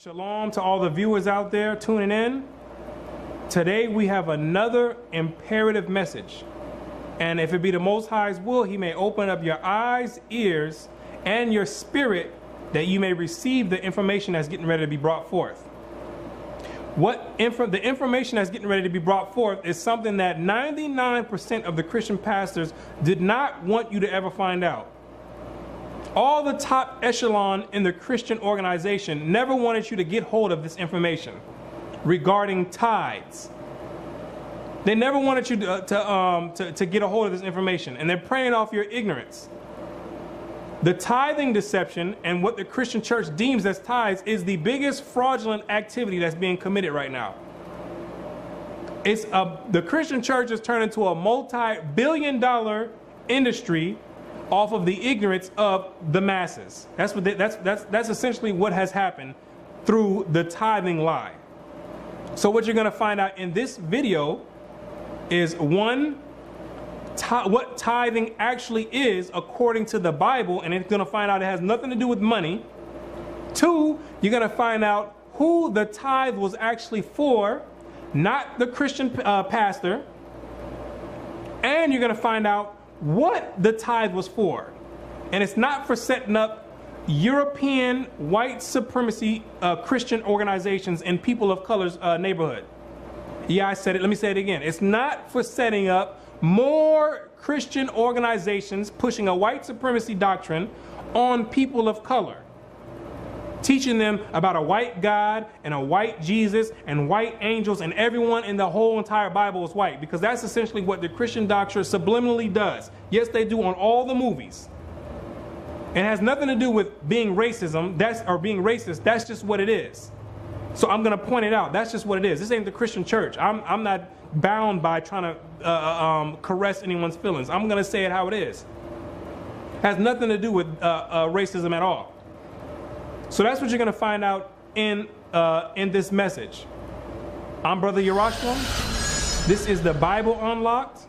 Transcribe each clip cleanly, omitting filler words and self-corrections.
Shalom to all the viewers out there tuning in. Today we have another imperative message. And if it be the Most High's will, He may open up your eyes, ears, and your spirit that you may receive the information that's getting ready to be brought forth. The information that's getting ready to be brought forth is something that 99% of the Christian pastors did not want you to ever find out. All the top echelon in the Christian organization never wanted you to get hold of this information regarding tithes. They never wanted you to get a hold of this information, and they're preying off your ignorance. The tithing deception and what the Christian church deems as tithes is the biggest fraudulent activity that's being committed right now. The Christian church has turned into a multi-billion-dollar industry off of the ignorance of the masses. That's essentially what has happened through the tithing lie. So what you're going to find out in this video is one, what tithing actually is according to the Bible, and it's going to find out it has nothing to do with money. Two, you're going to find out who the tithe was actually for, not the Christian pastor. And you're going to find out what the tithe was for. And it's not for setting up European white supremacy Christian organizations in people of color's neighborhood. Yeah, I said it. Let me say it again. It's not for setting up more Christian organizations pushing a white supremacy doctrine on people of color, teaching them about a white God and a white Jesus and white angels, and everyone in the whole entire Bible is white, because that's essentially what the Christian doctrine subliminally does. Yes, they do on all the movies. It has nothing to do with being racism, being racist. That's just what it is. So I'm going to point it out. That's just what it is. This ain't the Christian church. I'm not bound by trying to caress anyone's feelings. I'm going to say it how it is. It has nothing to do with racism at all. So that's what you're going to find out in this message. I'm Brother Yarashalam. This is the Bible Unlocked,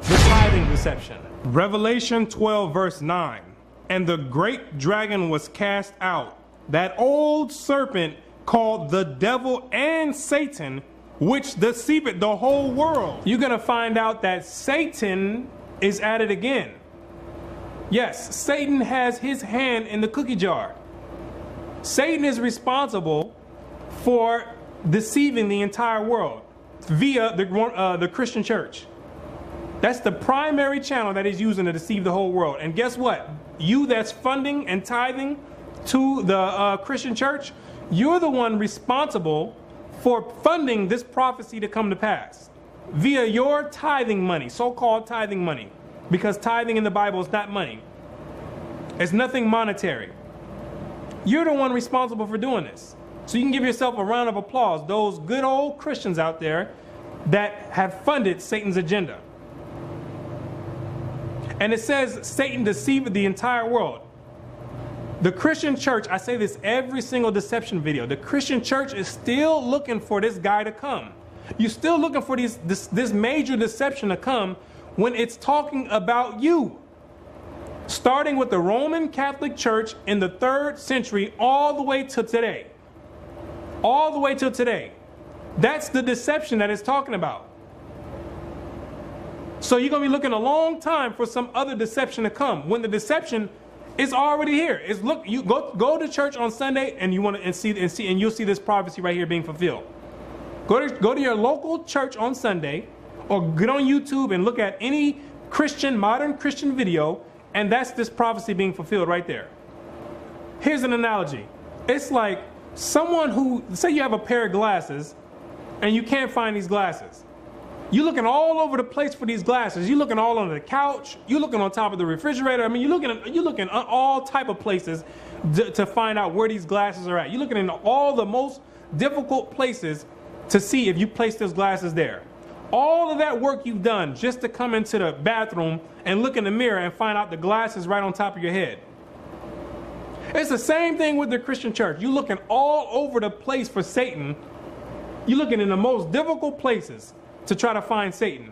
the Tithing Deception. Revelation 12 verse 9. And the great dragon was cast out, that old serpent called the devil and Satan, which deceiveth the whole world. You're going to find out that Satan is at it again. Yes, Satan has his hand in the cookie jar. Satan is responsible for deceiving the entire world via the Christian church. That's the primary channel that he's using to deceive the whole world. And guess what? You that's funding and tithing to the Christian church, you're the one responsible for funding this prophecy to come to pass via your tithing money, so-called tithing money, because tithing in the Bible is not money. It's nothing monetary. You're the one responsible for doing this. So you can give yourself a round of applause, those good old Christians out there that have funded Satan's agenda. And it says Satan deceived the entire world. The Christian church, I say this every single deception video, the Christian church is still looking for this guy to come. You're still looking for this major deception to come when it's talking about you. Starting with the Roman Catholic Church in the 3rd century all the way to today. All the way to today. That's the deception that it's talking about. So you're going to be looking a long time for some other deception to come when the deception is already here. You go to church on Sunday and you'll see this prophecy right here being fulfilled. Go to your local church on Sunday, or get on YouTube and look at any modern Christian video, and that's this prophecy being fulfilled right there. Here's an analogy. It's like someone who, say you have a pair of glasses and you can't find these glasses. You're looking all over the place for these glasses. You're looking all under the couch. You're looking on top of the refrigerator. I mean, you're looking at all type of places to find out where these glasses are at. You're looking in all the most difficult places to see if you place those glasses there. All of that work you've done just to come into the bathroom and look in the mirror and find out the glasses right on top of your head. It's the same thing with the Christian church. You're looking all over the place for Satan. You're looking in the most difficult places to try to find Satan.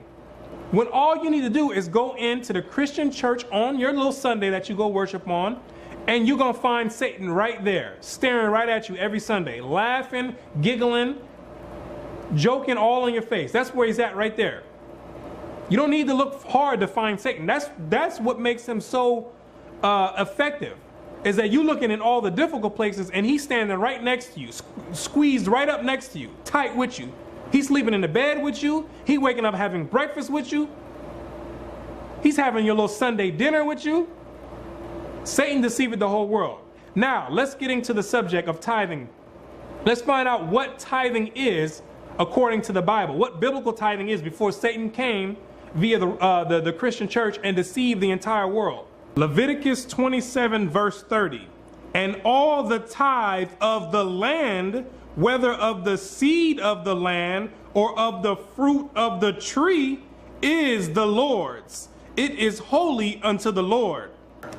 When all you need to do is go into the Christian church on your little Sunday that you go worship on And you're going to find Satan right there, staring right at you every Sunday, laughing, giggling, joking all in your face. That's where he's at right there. You don't need to look hard to find Satan. That's what makes him so effective, is that you're looking in all the difficult places and he's standing right next to you, squeezed right up next to you, tight with you. He's sleeping in the bed with you. He's waking up having breakfast with you. He's having your little Sunday dinner with you. Satan deceived the whole world. Now, let's get into the subject of tithing. Let's find out what tithing is according to the Bible, what biblical tithing is before Satan came via the Christian church and deceived the entire world. Leviticus 27 verse 30. And all the tithe of the land, whether of the seed of the land or of the fruit of the tree, is the Lord's. It is holy unto the Lord.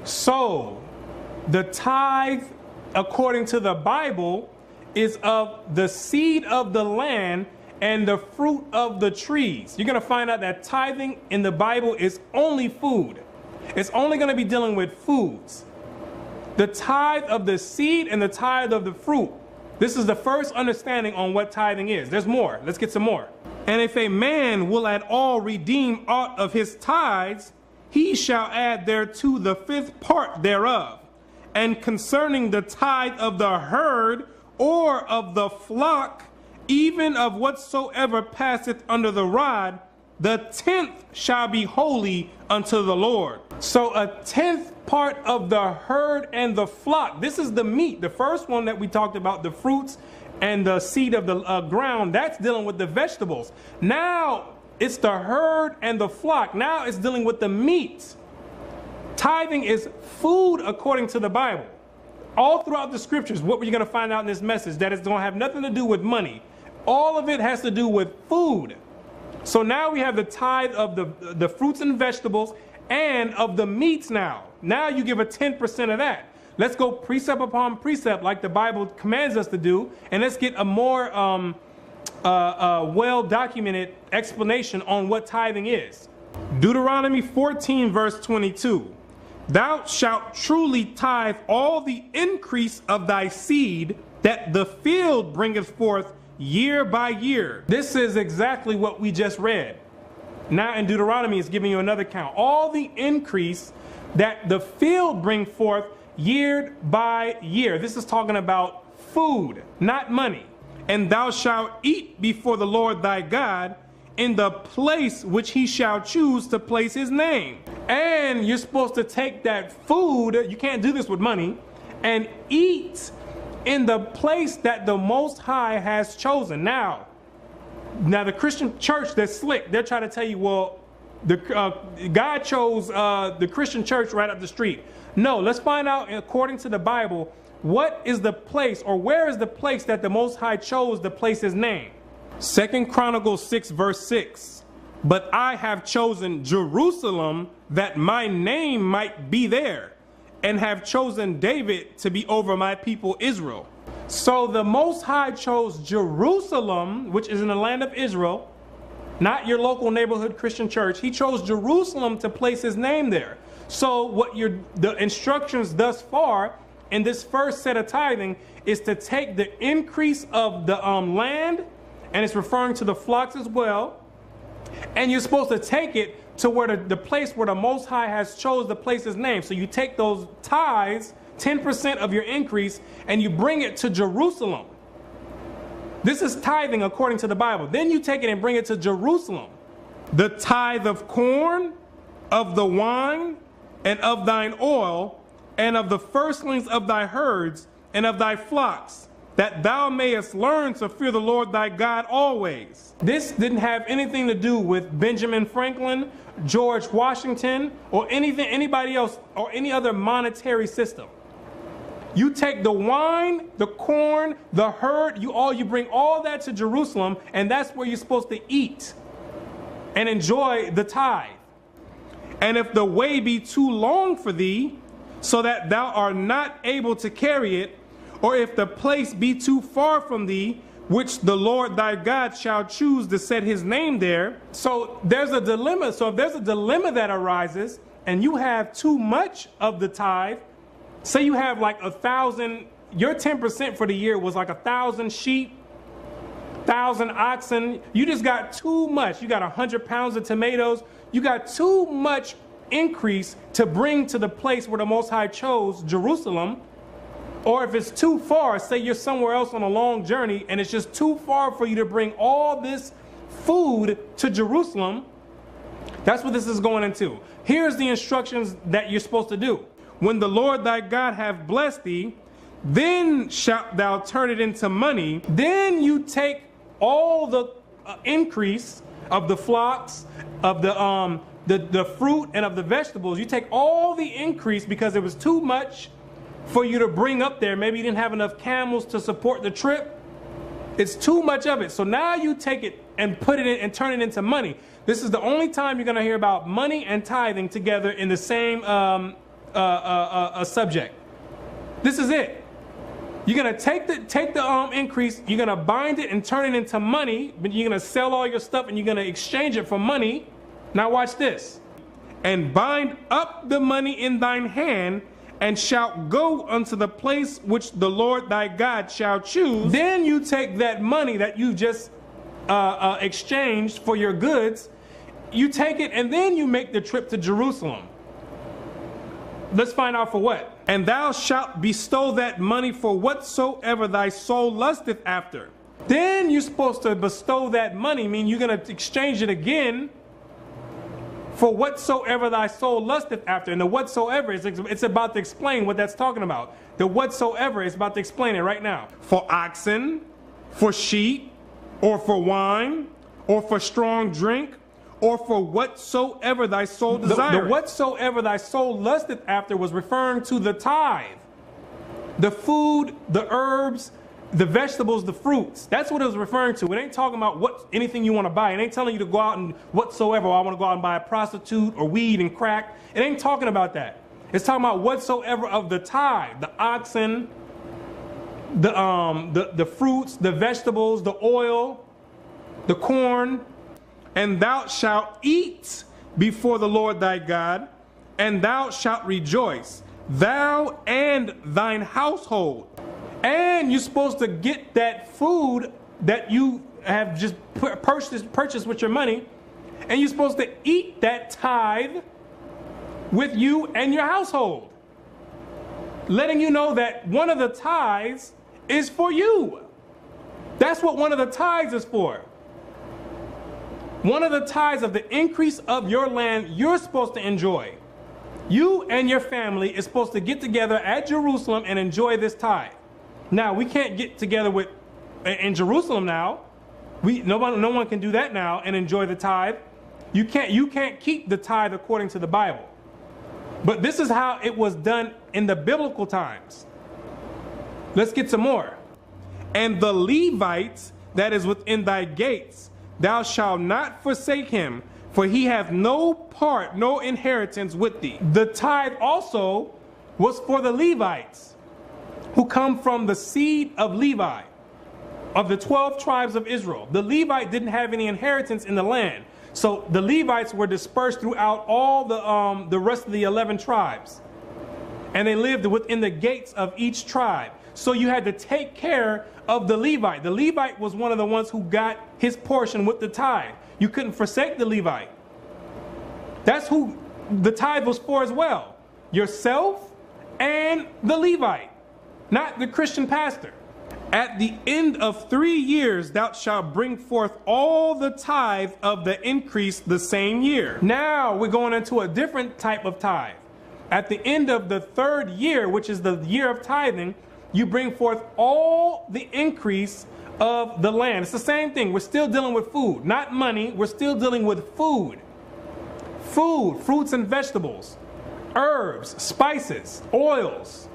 So, the tithe, according to the Bible, is of the seed of the land and the fruit of the trees. You're going to find out that tithing in the Bible is only food. It's only going to be dealing with foods. The tithe of the seed and the tithe of the fruit. This is the first understanding on what tithing is. There's more. Let's get some more. And if a man will at all redeem aught of his tithes, he shall add thereto the fifth part thereof. And concerning the tithe of the herd or of the flock, even of whatsoever passeth under the rod, the 10th shall be holy unto the Lord. So a 10th part of the herd and the flock. This is the meat. The first one that we talked about, the fruits and the seed of the ground, that's dealing with the vegetables. Now it's the herd and the flock. Now it's dealing with the meat. Tithing is food according to the Bible. All throughout the scriptures, what we're going to find out in this message, that it's going to have nothing to do with money. All of it has to do with food. So now we have the tithe of the fruits and vegetables and of the meats now. Now you give a 10% of that. Let's go precept upon precept like the Bible commands us to do, and let's get a more well-documented explanation on what tithing is. Deuteronomy 14 verse 22. Thou shalt truly tithe all the increase of thy seed that the field bringeth forth year by year. This is exactly what we just read. Now in Deuteronomy it's giving you another count. All the increase that the field bring forth year by year. This is talking about food, not money. And thou shalt eat before the Lord thy God in the place which he shall choose to place his name. And you're supposed to take that food, you can't do this with money, and eat in the place that the Most High has chosen. Now the Christian church, they're slick. They're trying to tell you, well, God chose the Christian church right up the street. No, let's find out according to the Bible, what is the place, or where is the place that the Most High chose to place his name? 2 Chronicles 6 verse 6. But I have chosen Jerusalem that my name might be there, and have chosen David to be over my people Israel. So the Most High chose Jerusalem, which is in the land of Israel, not your local neighborhood Christian church. He chose Jerusalem to place his name there. So what the instructions thus far in this first set of tithing is to take the increase of the land, and it's referring to the flocks as well, and you're supposed to take it to where the place where the Most High has chose to place his name. So you take those tithes, 10% of your increase, and you bring it to Jerusalem. This is tithing according to the Bible. Then you take it and bring it to Jerusalem. The tithe of corn, of the wine, and of thine oil, and of the firstlings of thy herds, and of thy flocks, that thou mayest learn to fear the Lord thy God always. This didn't have anything to do with Benjamin Franklin, George Washington, or anybody else, or any other monetary system. You take the wine, the corn, the herd, you bring all that to Jerusalem, and that's where you're supposed to eat and enjoy the tithe. And if the way be too long for thee, so that thou art not able to carry it, or if the place be too far from thee, which the Lord thy God shall choose to set his name there. So there's a dilemma. So if there's a dilemma that arises, and you have too much of the tithe, Say you have like 1,000, your 10% for the year was like 1,000 sheep, 1,000 oxen. You just got too much. You got 100 pounds of tomatoes. You got too much increase to bring to the place where the Most High chose, Jerusalem. Or if it's too far, say you're somewhere else on a long journey and it's just too far for you to bring all this food to Jerusalem. That's what this is going into. Here's the instructions that you're supposed to do. When the Lord thy God hath blessed thee, then shalt thou turn it into money. Then you take all the increase of the flocks, of the fruit and of the vegetables. You take all the increase because it was too much for you to bring up there. Maybe you didn't have enough camels to support the trip. It's too much of it. So now you take it and put it in and turn it into money. This is the only time you're going to hear about money and tithing together in the same subject. This is it. You're going to take the increase, you're going to bind it and turn it into money, but you're going to sell all your stuff and you're going to exchange it for money. Now watch this. And bind up the money in thine hand, and shalt go unto the place which the Lord thy God shall choose. Then you take that money that you just exchanged for your goods, you take it and then you make the trip to Jerusalem. Let's find out for what. And thou shalt bestow that money for whatsoever thy soul lusteth after. Then you're supposed to bestow that money, meaning you're going to exchange it again for whatsoever thy soul lusteth after. And the whatsoever, it's about to explain what that's talking about. The whatsoever is about to explain it right now. For oxen, for sheep, or for wine, or for strong drink, or for whatsoever thy soul desireth. The whatsoever thy soul lusteth after was referring to the tithe. The food, the herbs, the vegetables, the fruits. That's what it was referring to. It ain't talking about anything you want to buy. It ain't telling you to go out and whatsoever. I want to go out and buy a prostitute or weed and crack. It ain't talking about that. It's talking about whatsoever of the tithe. The oxen, the fruits, the vegetables, the oil, the corn. And thou shalt eat before the Lord thy God, and thou shalt rejoice, thou and thine household. And you're supposed to get that food that you have just purchased with your money, and you're supposed to eat that tithe with you and your household. Letting you know that one of the tithes is for you. That's what one of the tithes is for. One of the tithes of the increase of your land you're supposed to enjoy. You and your family is supposed to get together at Jerusalem and enjoy this tithe. Now, we can't get together in Jerusalem now. No one can do that now and enjoy the tithe. You can't keep the tithe according to the Bible. But this is how it was done in the biblical times. Let's get some more. And the Levites that is within thy gates, thou shalt not forsake him, for he hath no part, no inheritance with thee. The tithe also was for the Levites, who come from the seed of Levi, of the 12 tribes of Israel. The Levite didn't have any inheritance in the land. So the Levites were dispersed throughout all the rest of the 11 tribes. And they lived within the gates of each tribe. So you had to take care of the Levite. The Levite was one of the ones who got his portion with the tithe. You couldn't forsake the Levite. That's who the tithe was for as well. Yourself and the Levite, not the Christian pastor. At the end of 3 years, thou shalt bring forth all the tithe of the increase the same year. Now we're going into a different type of tithe. At the end of the 3rd year, which is the year of tithing, you bring forth all the increase of the land. It's the same thing. We're still dealing with food, not money. We're still dealing with food. Food, fruits and vegetables, herbs, spices, oils.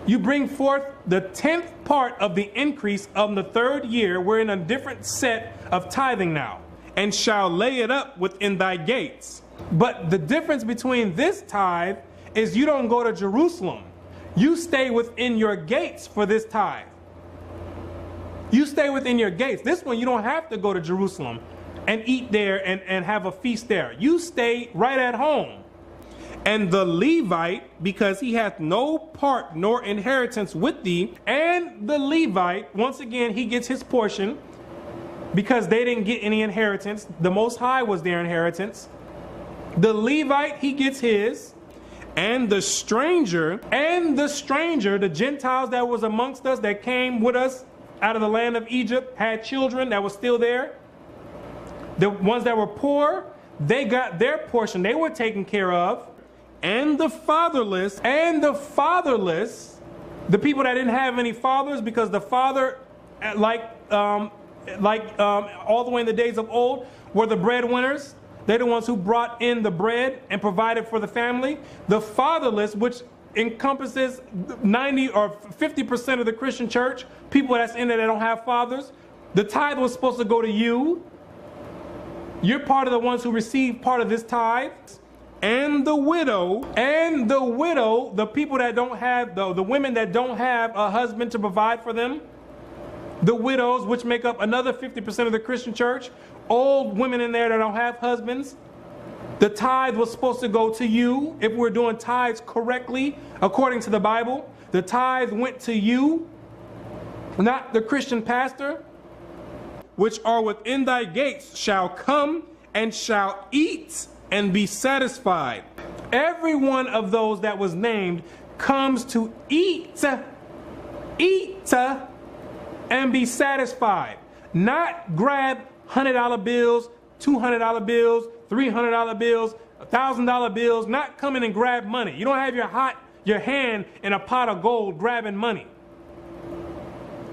You bring forth the 10th part of the increase of the 3rd year. We're in a different set of tithing now. And shall lay it up within thy gates. But the difference between this tithe is you don't go to Jerusalem. You stay within your gates for this tithe. You stay within your gates. This one you don't have to go to Jerusalem and eat there and have a feast there. You stay right at home. And the Levite, because he hath no part nor inheritance with thee. And the Levite, once again, he gets his portion, because they didn't get any inheritance. The Most High was their inheritance. The Levite, he gets his. And the stranger, the Gentiles that was amongst us, that came with us out of the land of Egypt, had children that were still there. The ones that were poor, they got their portion. They were taken care of. And the fatherless, the people that didn't have any fathers, because the father, all the way in the days of old, were the breadwinners. They're the ones who brought in the bread and provided for the family. The fatherless, which encompasses 90 or 50% of the Christian church, people that's in there that don't have fathers. The tithe was supposed to go to you. You're part of the ones who receive part of this tithe. And the widow, the people that don't have, the women that don't have a husband to provide for them. The widows, which make up another 50% of the Christian church. Old women in there that don't have husbands. The tithe was supposed to go to you. If we're doing tithes correctly, according to the Bible, the tithe went to you, not the Christian pastor. Which are within thy gates shall come and shall eat and be satisfied. Every one of those that was named comes to eat and be satisfied. Not grab $100 bills, $200 bills, $300 bills, $1,000 bills, not come in and grab money. You don't have your hand in a pot of gold grabbing money.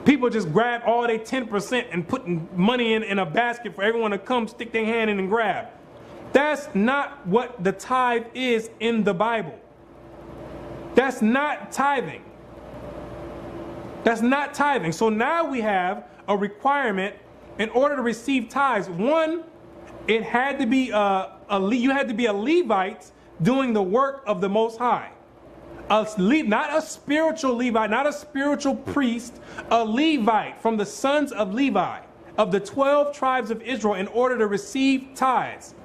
People just grab all their 10% and putting money in a basket for everyone to come stick their hand in and grab. That's not what the tithe is in the Bible. That's not tithing. That's not tithing. So now we have a requirement in order to receive tithes. One, it had to be you had to be a Levite doing the work of the Most High. Not a spiritual Levite, not a spiritual priest, a Levite from the sons of Levi, of the 12 tribes of Israel, in order to receive tithes.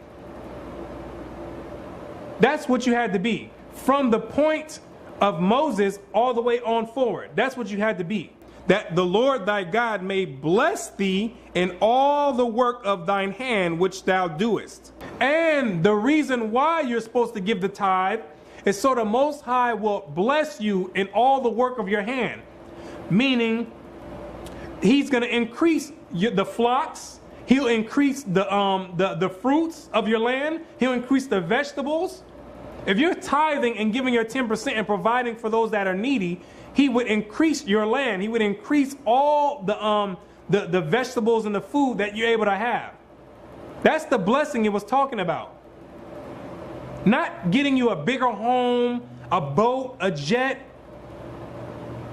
That's what you had to be. From the point of Moses all the way on forward. That's what you had to be. That the Lord thy God may bless thee in all the work of thine hand which thou doest. And the reason why you're supposed to give the tithe is so the Most High will bless you in all the work of your hand. Meaning, he's going to increase the flocks. He'll increase the fruits of your land. He'll increase the vegetables. If you're tithing and giving your 10% and providing for those that are needy, he would increase your land. He would increase all the vegetables and the food that you're able to have. That's the blessing it was talking about. Not getting you a bigger home, a boat, a jet,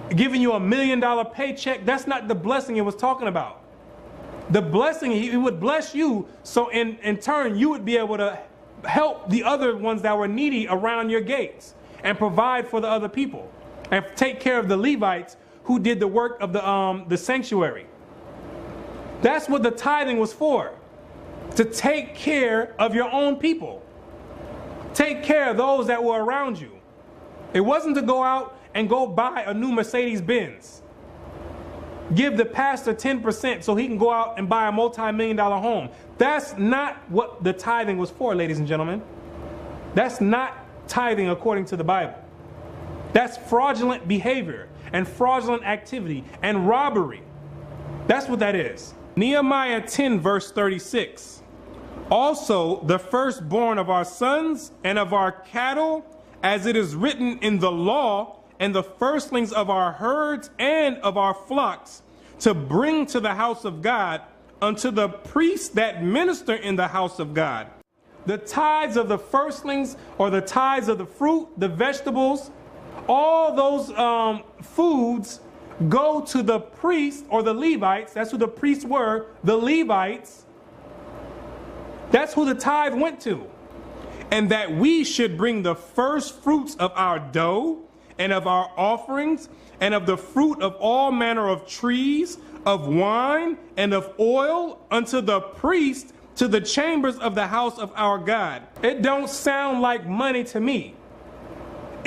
giving you $1 million paycheck. That's not the blessing it was talking about. The blessing, he would bless you, so in turn you would be able to help the other ones that were needy around your gates and provide for the other people and take care of the Levites who did the work of the sanctuary. That's what the tithing was for, to take care of your own people. Take care of those that were around you. It wasn't to go out and go buy a new Mercedes-Benz. Give the pastor 10% so he can go out and buy a multi-million-dollar home. That's not what the tithing was for, ladies and gentlemen. That's not tithing according to the Bible. That's fraudulent behavior and fraudulent activity and robbery. That's what that is. Nehemiah 10 verse 36. Also the firstborn of our sons and of our cattle, as it is written in the law, and the firstlings of our herds and of our flocks, to bring to the house of God, unto the priests that minister in the house of God. The tithes of the firstlings, or the tithes of the fruit, the vegetables, all those foods go to the priests or the Levites. That's who the priests were, the Levites. That's who the tithe went to. And that we should bring the first fruits of our dough and of our offerings and of the fruit of all manner of trees, of wine and of oil unto the priest, to the chambers of the house of our God. It don't sound like money to me.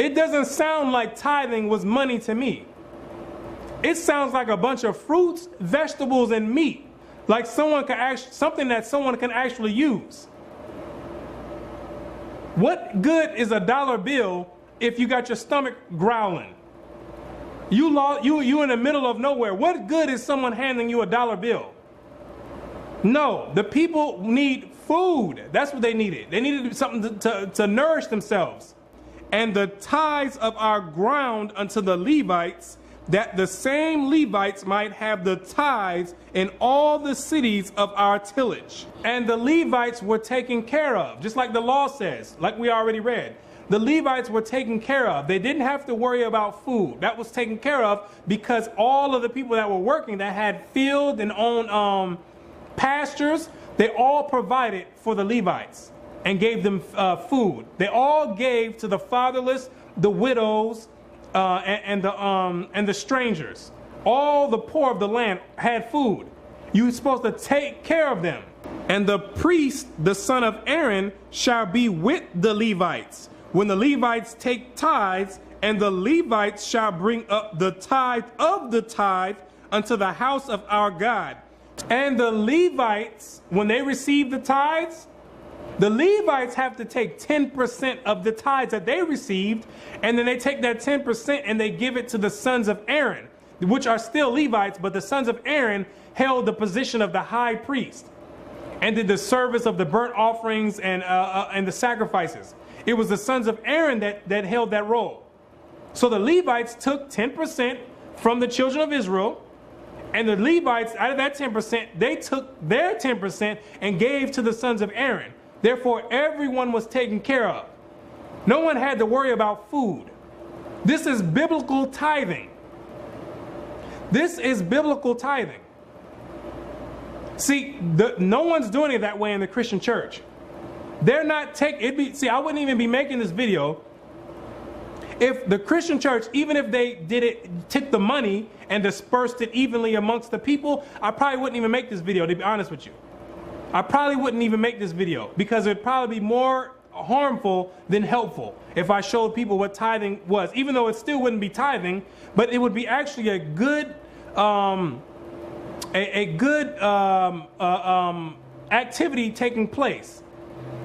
It doesn't sound like tithing was money to me. It sounds like a bunch of fruits, vegetables, and meat. Like something that someone can actually use. What good is a dollar bill if you got your stomach growling? You in the middle of nowhere. What good is someone handing you a dollar bill? No, the people need food. That's what they needed. They needed something to nourish themselves. And the tithes of our ground unto the Levites, that the same Levites might have the tithes in all the cities of our tillage. And the Levites were taken care of, just like the law says, like we already read. The Levites were taken care of. They didn't have to worry about food. That was taken care of because all of the people that were working that had field and owned pastures, they all provided for the Levites and gave them food. They all gave to the fatherless, the widows, and the strangers. All the poor of the land had food. You were supposed to take care of them. And the priest, the son of Aaron, shall be with the Levites when the Levites take tithes, and the Levites shall bring up the tithe of the tithe unto the house of our God. And the Levites, when they receive the tithes, the Levites have to take 10% of the tithes that they received, and then they take that 10% and they give it to the sons of Aaron, which are still Levites, but the sons of Aaron held the position of the high priest and did the service of the burnt offerings and the sacrifices. It was the sons of Aaron that held that role. So the Levites took 10% from the children of Israel, and the Levites, out of that 10%, they took their 10% and gave to the sons of Aaron. Therefore, everyone was taken care of. No one had to worry about food. This is biblical tithing. This is biblical tithing. See, no one's doing it that way in the Christian church. They're not taking, see, I wouldn't even be making this video if the Christian church, even if they took the money and dispersed it evenly amongst the people. I probably wouldn't even make this video, to be honest with you. I probably wouldn't even make this video because it'd probably be more harmful than helpful if I showed people what tithing was, even though it still wouldn't be tithing, but it would be actually a good activity taking place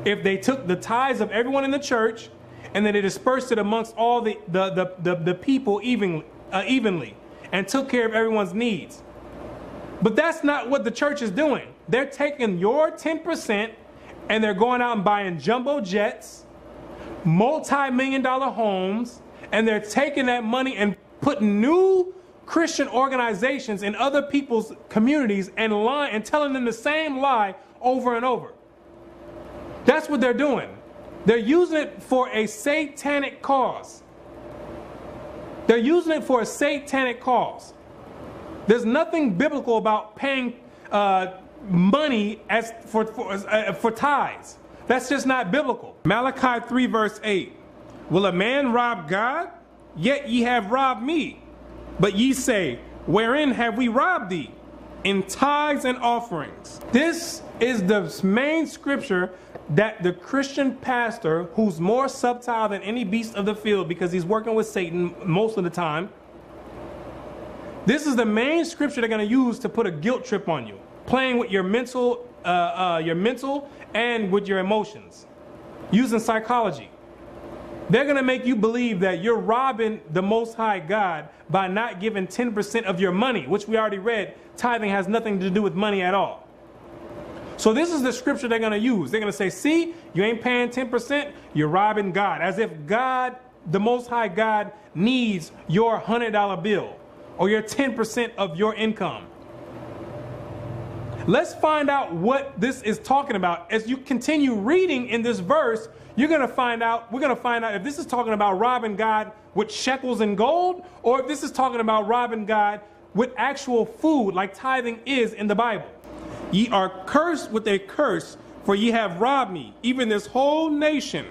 if they took the tithes of everyone in the church and then they dispersed it amongst all the people evenly and took care of everyone's needs. But that's not what the church is doing. They're taking your 10% and they're going out and buying jumbo jets, multi-million-dollar homes, and they're taking that money and putting new Christian organizations in other people's communities and lying and telling them the same lie over and over. That's what they're doing. They're using it for a satanic cause. They're using it for a satanic cause. There's nothing biblical about paying money for tithes. That's just not biblical. Malachi 3 verse 8. Will a man rob God? Yet ye have robbed me. But ye say, wherein have we robbed thee? In tithes and offerings. This is the main scripture that the Christian pastor, who's more subtle than any beast of the field because he's working with Satan most of the time, this is the main scripture they're going to use to put a guilt trip on you, playing with your mental and with your emotions, using psychology. They're going to make you believe that you're robbing the Most High God by not giving 10% of your money, which we already read. Tithing has nothing to do with money at all. So this is the scripture they're going to use. They're going to say, see, you ain't paying 10%, you're robbing God. As if God, the Most High God, needs your $100 bill or your 10% of your income. Let's find out what this is talking about. As you continue reading in this verse, we're going to find out if this is talking about robbing God with shekels and gold, or if this is talking about robbing God with actual food like tithing is in the Bible. Ye are cursed with a curse, for ye have robbed me, even this whole nation.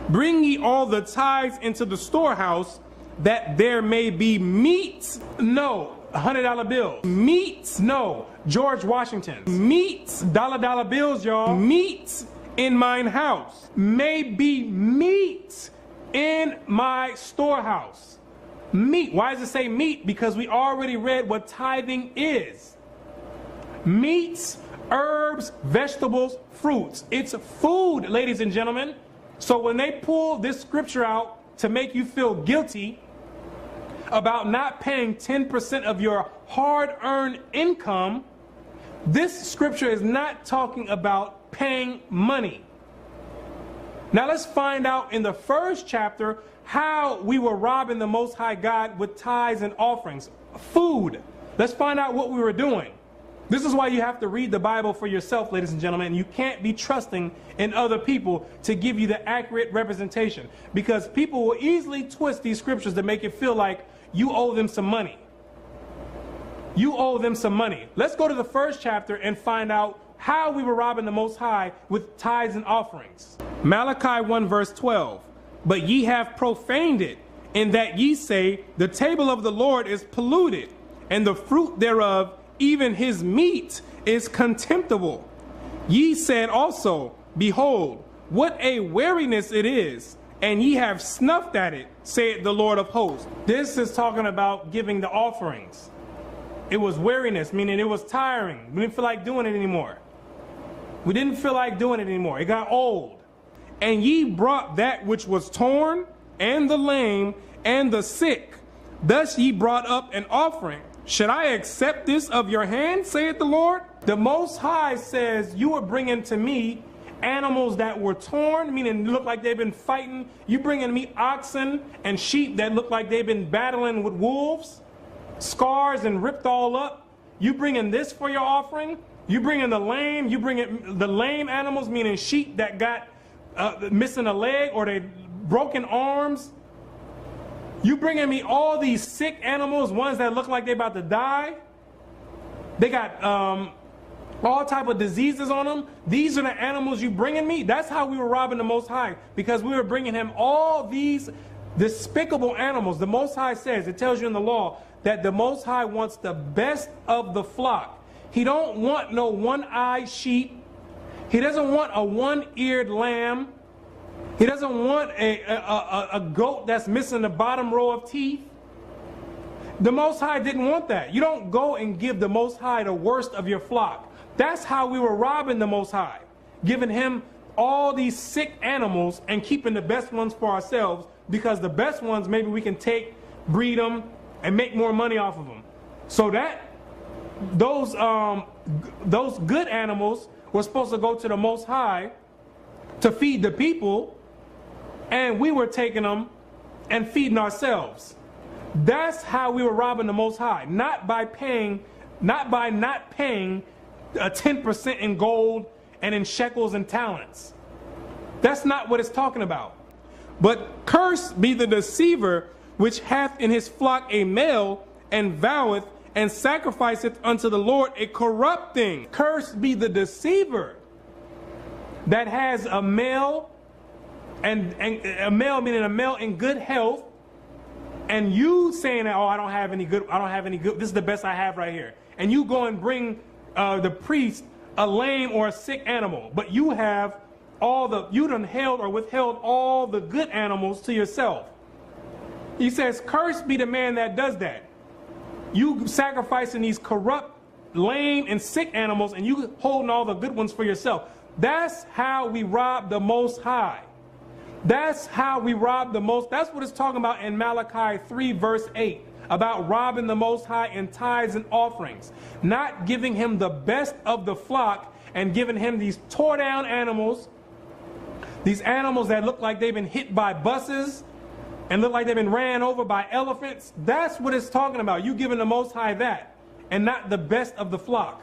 Bring ye all the tithes into the storehouse, that there may be meat. No, $100 bill. Meat. No, George Washington. Meat. Dollar bills, y'all. Meat in mine house. May be meat in my storehouse. Meat. Why does it say meat? Because we already read what tithing is. Meats, herbs, vegetables, fruits. It's food, ladies and gentlemen. So when they pull this scripture out to make you feel guilty about not paying 10% of your hard-earned income, this scripture is not talking about paying money. Now let's find out in the first chapter how we were robbing the Most High God with tithes and offerings. Food. Let's find out what we were doing. This is why you have to read the Bible for yourself, ladies and gentlemen. You can't be trusting in other people to give you the accurate representation, because people will easily twist these scriptures to make it feel like you owe them some money. You owe them some money. Let's go to the first chapter and find out how we were robbing the Most High with tithes and offerings. Malachi 1 verse 12. But ye have profaned it, in that ye say, the table of the Lord is polluted, and the fruit thereof, even his meat, is contemptible. Ye said also, behold, what a weariness it is, and ye have snuffed at it, saith the Lord of hosts. This is talking about giving the offerings. It was weariness, meaning it was tiring. We didn't feel like doing it anymore. We didn't feel like doing it anymore. It got old. And ye brought that which was torn, and the lame, and the sick. Thus ye brought up an offering. Should I accept this of your hand, saith the Lord? The Most High says, you are bringing to me animals that were torn, meaning look like they've been fighting. You bringing me oxen and sheep that look like they've been battling with wolves, scars and ripped all up. You bringing this for your offering? You bringing the lame? You bringing the lame animals, meaning sheep that got missing a leg or they broken arms? You bringing me all these sick animals, ones that look like they're about to die? They got all type of diseases on them. These are the animals you bringing me? That's how we were robbing the Most High, because we were bringing him all these despicable animals. The Most High says, it tells you in the law, that the Most High wants the best of the flock. He don't want no one-eyed sheep. He doesn't want a one-eared lamb. He doesn't want a goat that's missing the bottom row of teeth. The Most High didn't want that. You don't go and give the Most High the worst of your flock. That's how we were robbing the Most High, giving him all these sick animals and keeping the best ones for ourselves, because the best ones maybe we can take, breed them, and make more money off of them. So that those good animals were supposed to go to the Most High to feed the people, and we were taking them and feeding ourselves. That's how we were robbing the Most High, not by not paying 10% in gold and in shekels and talents. That's not what it's talking about. But cursed be the deceiver which hath in his flock a male, and voweth and sacrificeth unto the Lord a corrupt thing. Cursed be the deceiver that has a male, and a male meaning a male in good health, and you saying that, oh, I don't have any good, this is the best I have right here. And you go and bring the priest a lame or a sick animal, but you have you done held or withheld all the good animals to yourself. He says, cursed be the man that does that. You sacrificing these corrupt, lame, and sick animals, and you holding all the good ones for yourself. That's how we rob the Most High. That's how we rob the Most. That's what it's talking about in Malachi 3 verse 8, about robbing the Most High in tithes and offerings, not giving him the best of the flock and giving him these tore down animals, these animals that look like they've been hit by buses and look like they've been ran over by elephants. That's what it's talking about. You giving the Most High that, and not the best of the flock.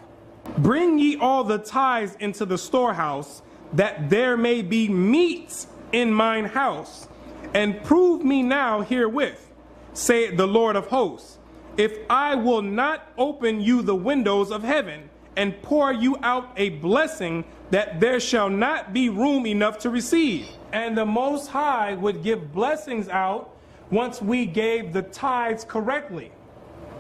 Bring ye all the tithes into the storehouse, that there may be meat in mine house, and prove me now herewith, saith the Lord of hosts, if I will not open you the windows of heaven, and pour you out a blessing that there shall not be room enough to receive. And the Most High would give blessings out once we gave the tithes correctly.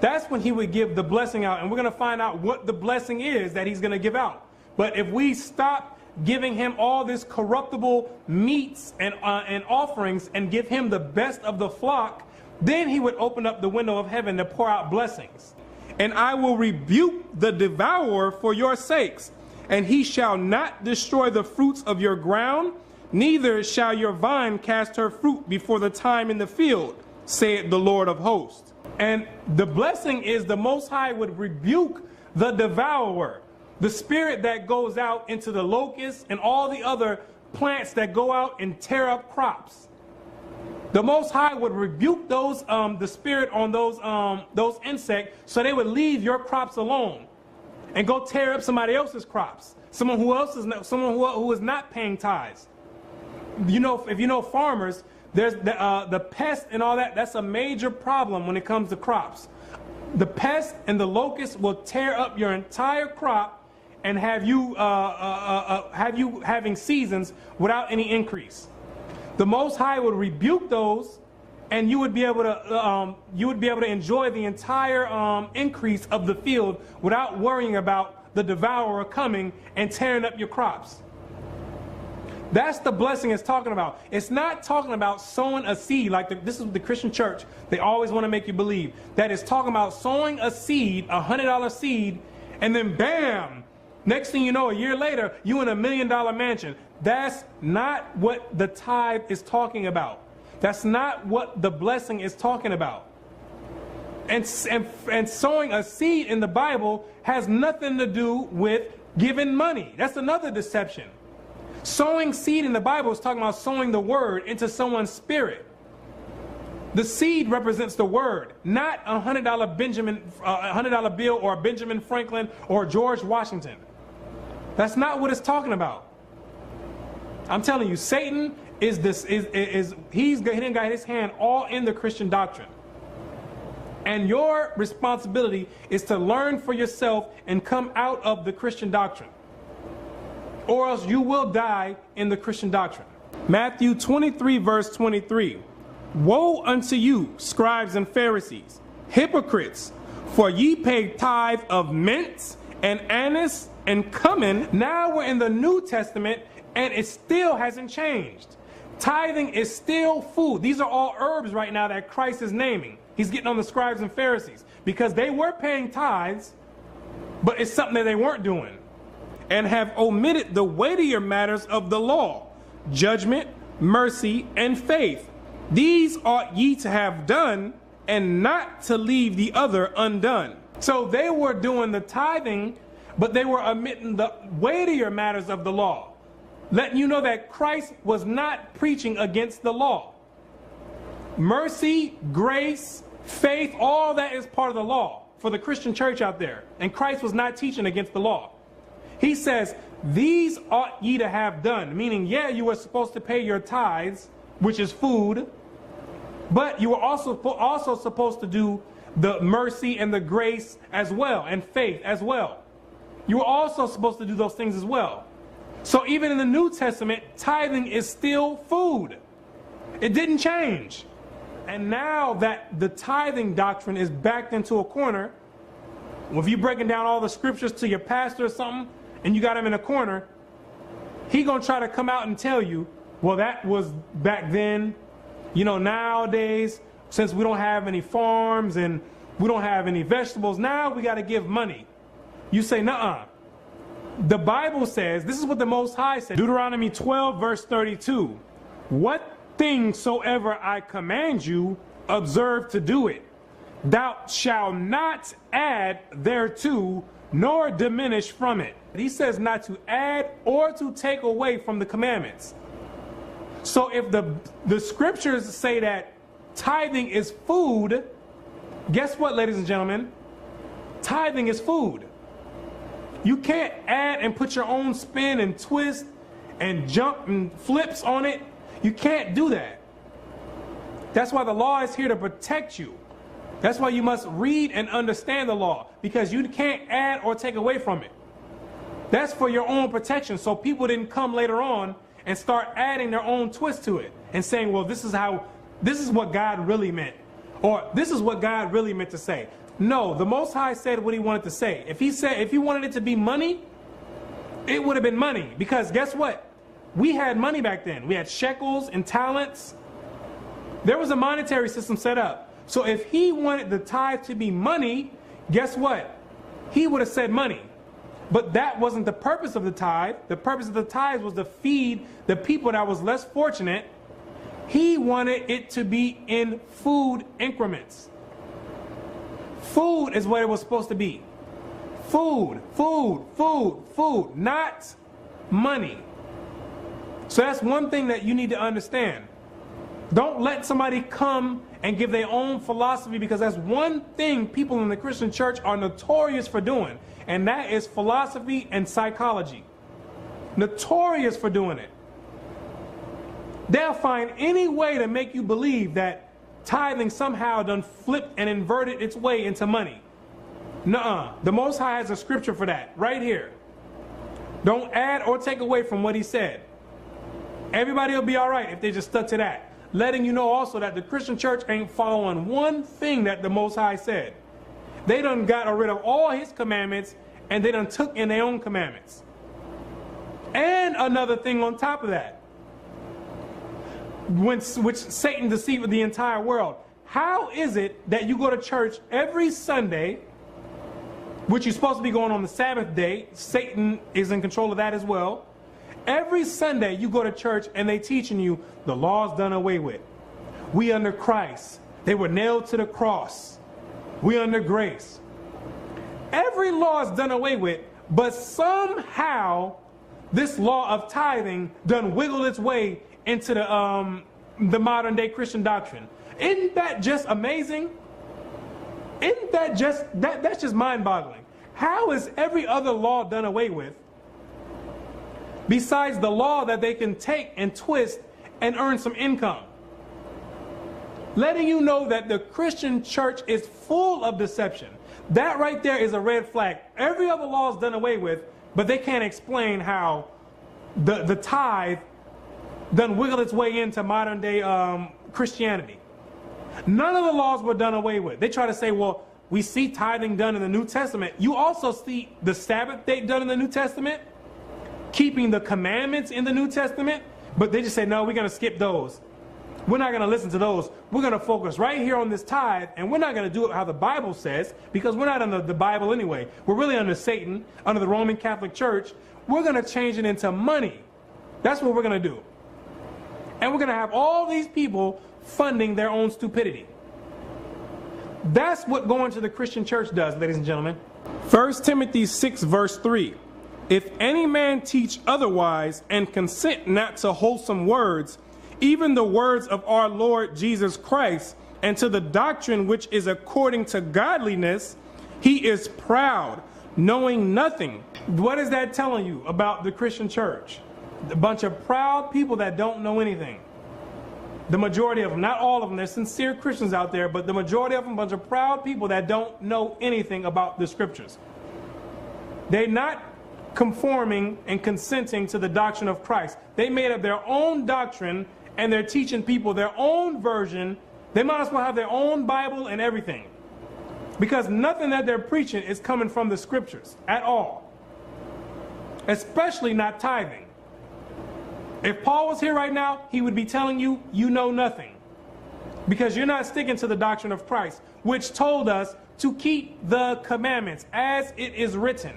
That's when he would give the blessing out, and we're going to find out what the blessing is that he's going to give out. But if we stop giving him all this corruptible meats and offerings and give him the best of the flock, then he would open up the window of heaven to pour out blessings. And I will rebuke the devourer for your sakes, and he shall not destroy the fruits of your ground, neither shall your vine cast her fruit before the time in the field, saith the Lord of hosts. And the blessing is the Most High would rebuke the devourer, the spirit that goes out into the locusts and all the other plants that go out and tear up crops. The Most High would rebuke those the spirit on those insects, so they would leave your crops alone and go tear up somebody else's crops. Someone who is not paying tithes. You know, if you know farmers, there's the pest and all that. That's a major problem when it comes to crops. The pest and the locust will tear up your entire crop and have you having seasons without any increase. The Most High would rebuke those, and you would be able to enjoy the entire increase of the field without worrying about the devourer coming and tearing up your crops. That's the blessing it's talking about. It's not talking about sowing a seed like this is the Christian church. They always want to make you believe that it's talking about sowing a seed, $100 seed, and then bam, next thing you know, a year later, you in $1 million mansion. That's not what the tithe is talking about. That's not what the blessing is talking about. And sowing a seed in the Bible has nothing to do with giving money. That's another deception. Sowing seed in the Bible is talking about sowing the word into someone's spirit. The seed represents the word, not a $100 bill or a Benjamin Franklin or George Washington. That's not what it's talking about. I'm telling you, Satan he done got his hand all in the Christian doctrine. And your responsibility is to learn for yourself and come out of the Christian doctrine, or else you will die in the Christian doctrine. Matthew 23 verse 23. Woe unto you, scribes and Pharisees, hypocrites, for ye pay tithe of mint and anise and cumin. Now we're in the New Testament and it still hasn't changed. Tithing is still food. These are all herbs right now that Christ is naming. He's getting on the scribes and Pharisees because they were paying tithes, but it's something that they weren't doing. And have omitted the weightier matters of the law, judgment, mercy, and faith. These ought ye to have done, and not to leave the other undone. So they were doing the tithing, but they were omitting the weightier matters of the law, letting you know that Christ was not preaching against the law. Mercy, grace, faith, all that is part of the law for the Christian church out there. And Christ was not teaching against the law. He says, these ought ye to have done, meaning, yeah, you were supposed to pay your tithes, which is food, but you were also supposed to do the mercy and the grace as well, and faith as well. You were also supposed to do those things as well. So even in the New Testament, tithing is still food. It didn't change. And now that the tithing doctrine is backed into a corner, if you're breaking down all the scriptures to your pastor or something, and you got him in a corner, he gonna try to come out and tell you, well, that was back then. You know, nowadays, since we don't have any farms and we don't have any vegetables, now we got to give money. You say, nuh-uh. The Bible says, this is what the Most High said, Deuteronomy 12 verse 32. What things soever I command you, observe to do it. Thou shalt not add thereto, nor diminish from it. He says not to add or to take away from the commandments. So if the scriptures say that tithing is food, guess what, ladies and gentlemen? Tithing is food. You can't add and put your own spin and twist and jump and flips on it. You can't do that. That's why the law is here to protect you. That's why you must read and understand the law, because you can't add or take away from it. That's for your own protection, so people didn't come later on and start adding their own twist to it and saying, well, this is what God really meant, or this is what God really meant to say. No, the Most High said what he wanted to say. If he wanted it to be money, it would have been money. Because guess what? We had money back then. We had shekels and talents. There was a monetary system set up. So if he wanted the tithe to be money, guess what? He would have said money. But that wasn't the purpose of the tithe. The purpose of the tithe was to feed the people that was less fortunate. He wanted it to be in food increments. Food is what it was supposed to be. Food, food, food, food, not money. So that's one thing that you need to understand. Don't let somebody come and give their own philosophy, because that's one thing people in the Christian church are notorious for doing, and that is philosophy and psychology. Notorious for doing it. They'll find any way to make you believe that tithing somehow done flipped and inverted its way into money. Nuh-uh. The Most High has a scripture for that right here. Don't add or take away from what he said. Everybody will be all right if they just stuck to that. Letting you know also that the Christian church ain't following one thing that the Most High said. They done got rid of all his commandments, and they done took in their own commandments. And another thing on top of that, which Satan deceived the entire world. How is it that you go to church every Sunday, which you're supposed to be going on the Sabbath day? Satan is in control of that as well. Every Sunday you go to church and they teaching you the law's done away with. We under Christ. They were nailed to the cross. We under grace. Every law is done away with, but somehow this law of tithing done wiggled its way into the modern day Christian doctrine. Isn't that just amazing? Isn't that just, that's just mind-boggling. How is every other law done away with, besides the law that they can take and twist and earn some income? Letting you know that the Christian church is full of deception. That right there is a red flag. Every other law is done away with, but they can't explain how the tithe done wiggled its way into modern day Christianity. None of the laws were done away with. They try to say, well, we see tithing done in the New Testament. You also see the Sabbath day done in the New Testament, keeping the commandments in the New Testament, but they just say, no, we're going to skip those. We're not going to listen to those. We're going to focus right here on this tithe, and we're not going to do it how the Bible says, because we're not under the Bible anyway. We're really under Satan, under the Roman Catholic Church. We're going to change it into money. That's what we're going to do. And we're going to have all these people funding their own stupidity. That's what going to the Christian church does, ladies and gentlemen. 1 Timothy 6 verse 3. If any man teach otherwise and consent not to wholesome words, even the words of our Lord Jesus Christ, and to the doctrine which is according to godliness, he is proud, knowing nothing. What is that telling you about the Christian church? A bunch of proud people that don't know anything. The majority of them, not all of them, there's sincere Christians out there, but the majority of them, a bunch of proud people that don't know anything about the scriptures. They're not conforming and consenting to the doctrine of Christ. They made up their own doctrine, and they're teaching people their own version. They might as well have their own Bible and everything, because nothing that they're preaching is coming from the scriptures at all, especially not tithing. If Paul was here right now, he would be telling you, you know nothing, because you're not sticking to the doctrine of Christ, which told us to keep the commandments as it is written.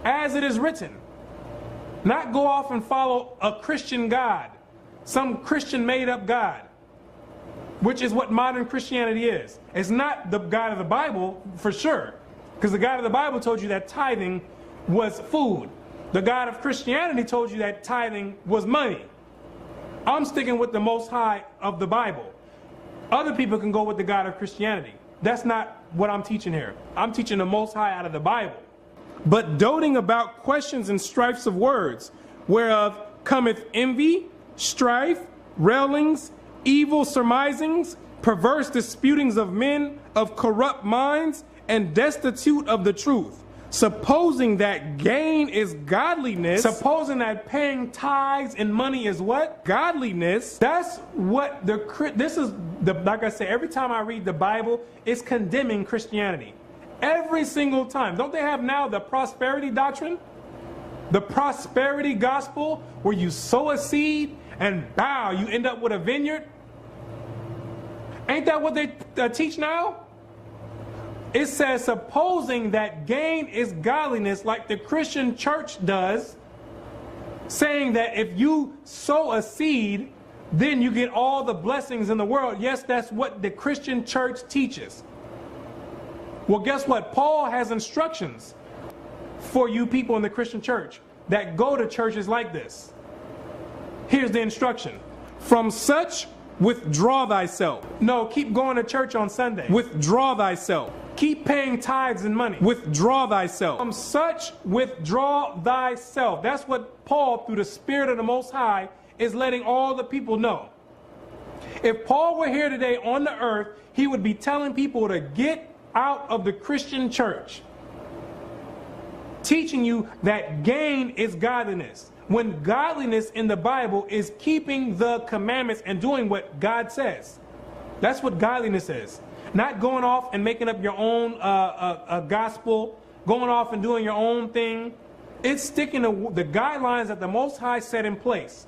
As it is written. Not go off and follow a Christian God, some Christian made-up God, which is what modern Christianity is. It's not the God of the Bible, for sure, because the God of the Bible told you that tithing was food. The God of Christianity told you that tithing was money. I'm sticking with the Most High of the Bible. Other people can go with the God of Christianity. That's not what I'm teaching here. I'm teaching the Most High out of the Bible. But doting about questions and strifes of words, whereof cometh envy, strife, railings, evil surmisings, perverse disputings of men of corrupt minds, and destitute of the truth, supposing that gain is godliness. Supposing that paying tithes and money is what? Godliness. That's what this is like I say, every time I read the Bible, it's condemning Christianity. Every single time. Don't they have now the prosperity doctrine? The prosperity gospel, where you sow a seed and bow, you end up with a vineyard. Ain't that what they teach now? It says, supposing that gain is godliness, like the Christian church does, saying that if you sow a seed, then you get all the blessings in the world. Yes, that's what the Christian church teaches. Well, guess what? Paul has instructions for you people in the Christian church that go to churches like this. Here's the instruction. From such, withdraw thyself. No, keep going to church on Sunday. Withdraw thyself. Keep paying tithes and money. Withdraw thyself. From such, withdraw thyself. That's what Paul, through the Spirit of the Most High, is letting all the people know. If Paul were here today on the earth, he would be telling people to get out of the Christian church, teaching you that gain is godliness, when godliness in the Bible is keeping the commandments and doing what God says. That's what godliness is. Not going off and making up your own gospel, going off and doing your own thing. It's sticking to the guidelines that the Most High set in place.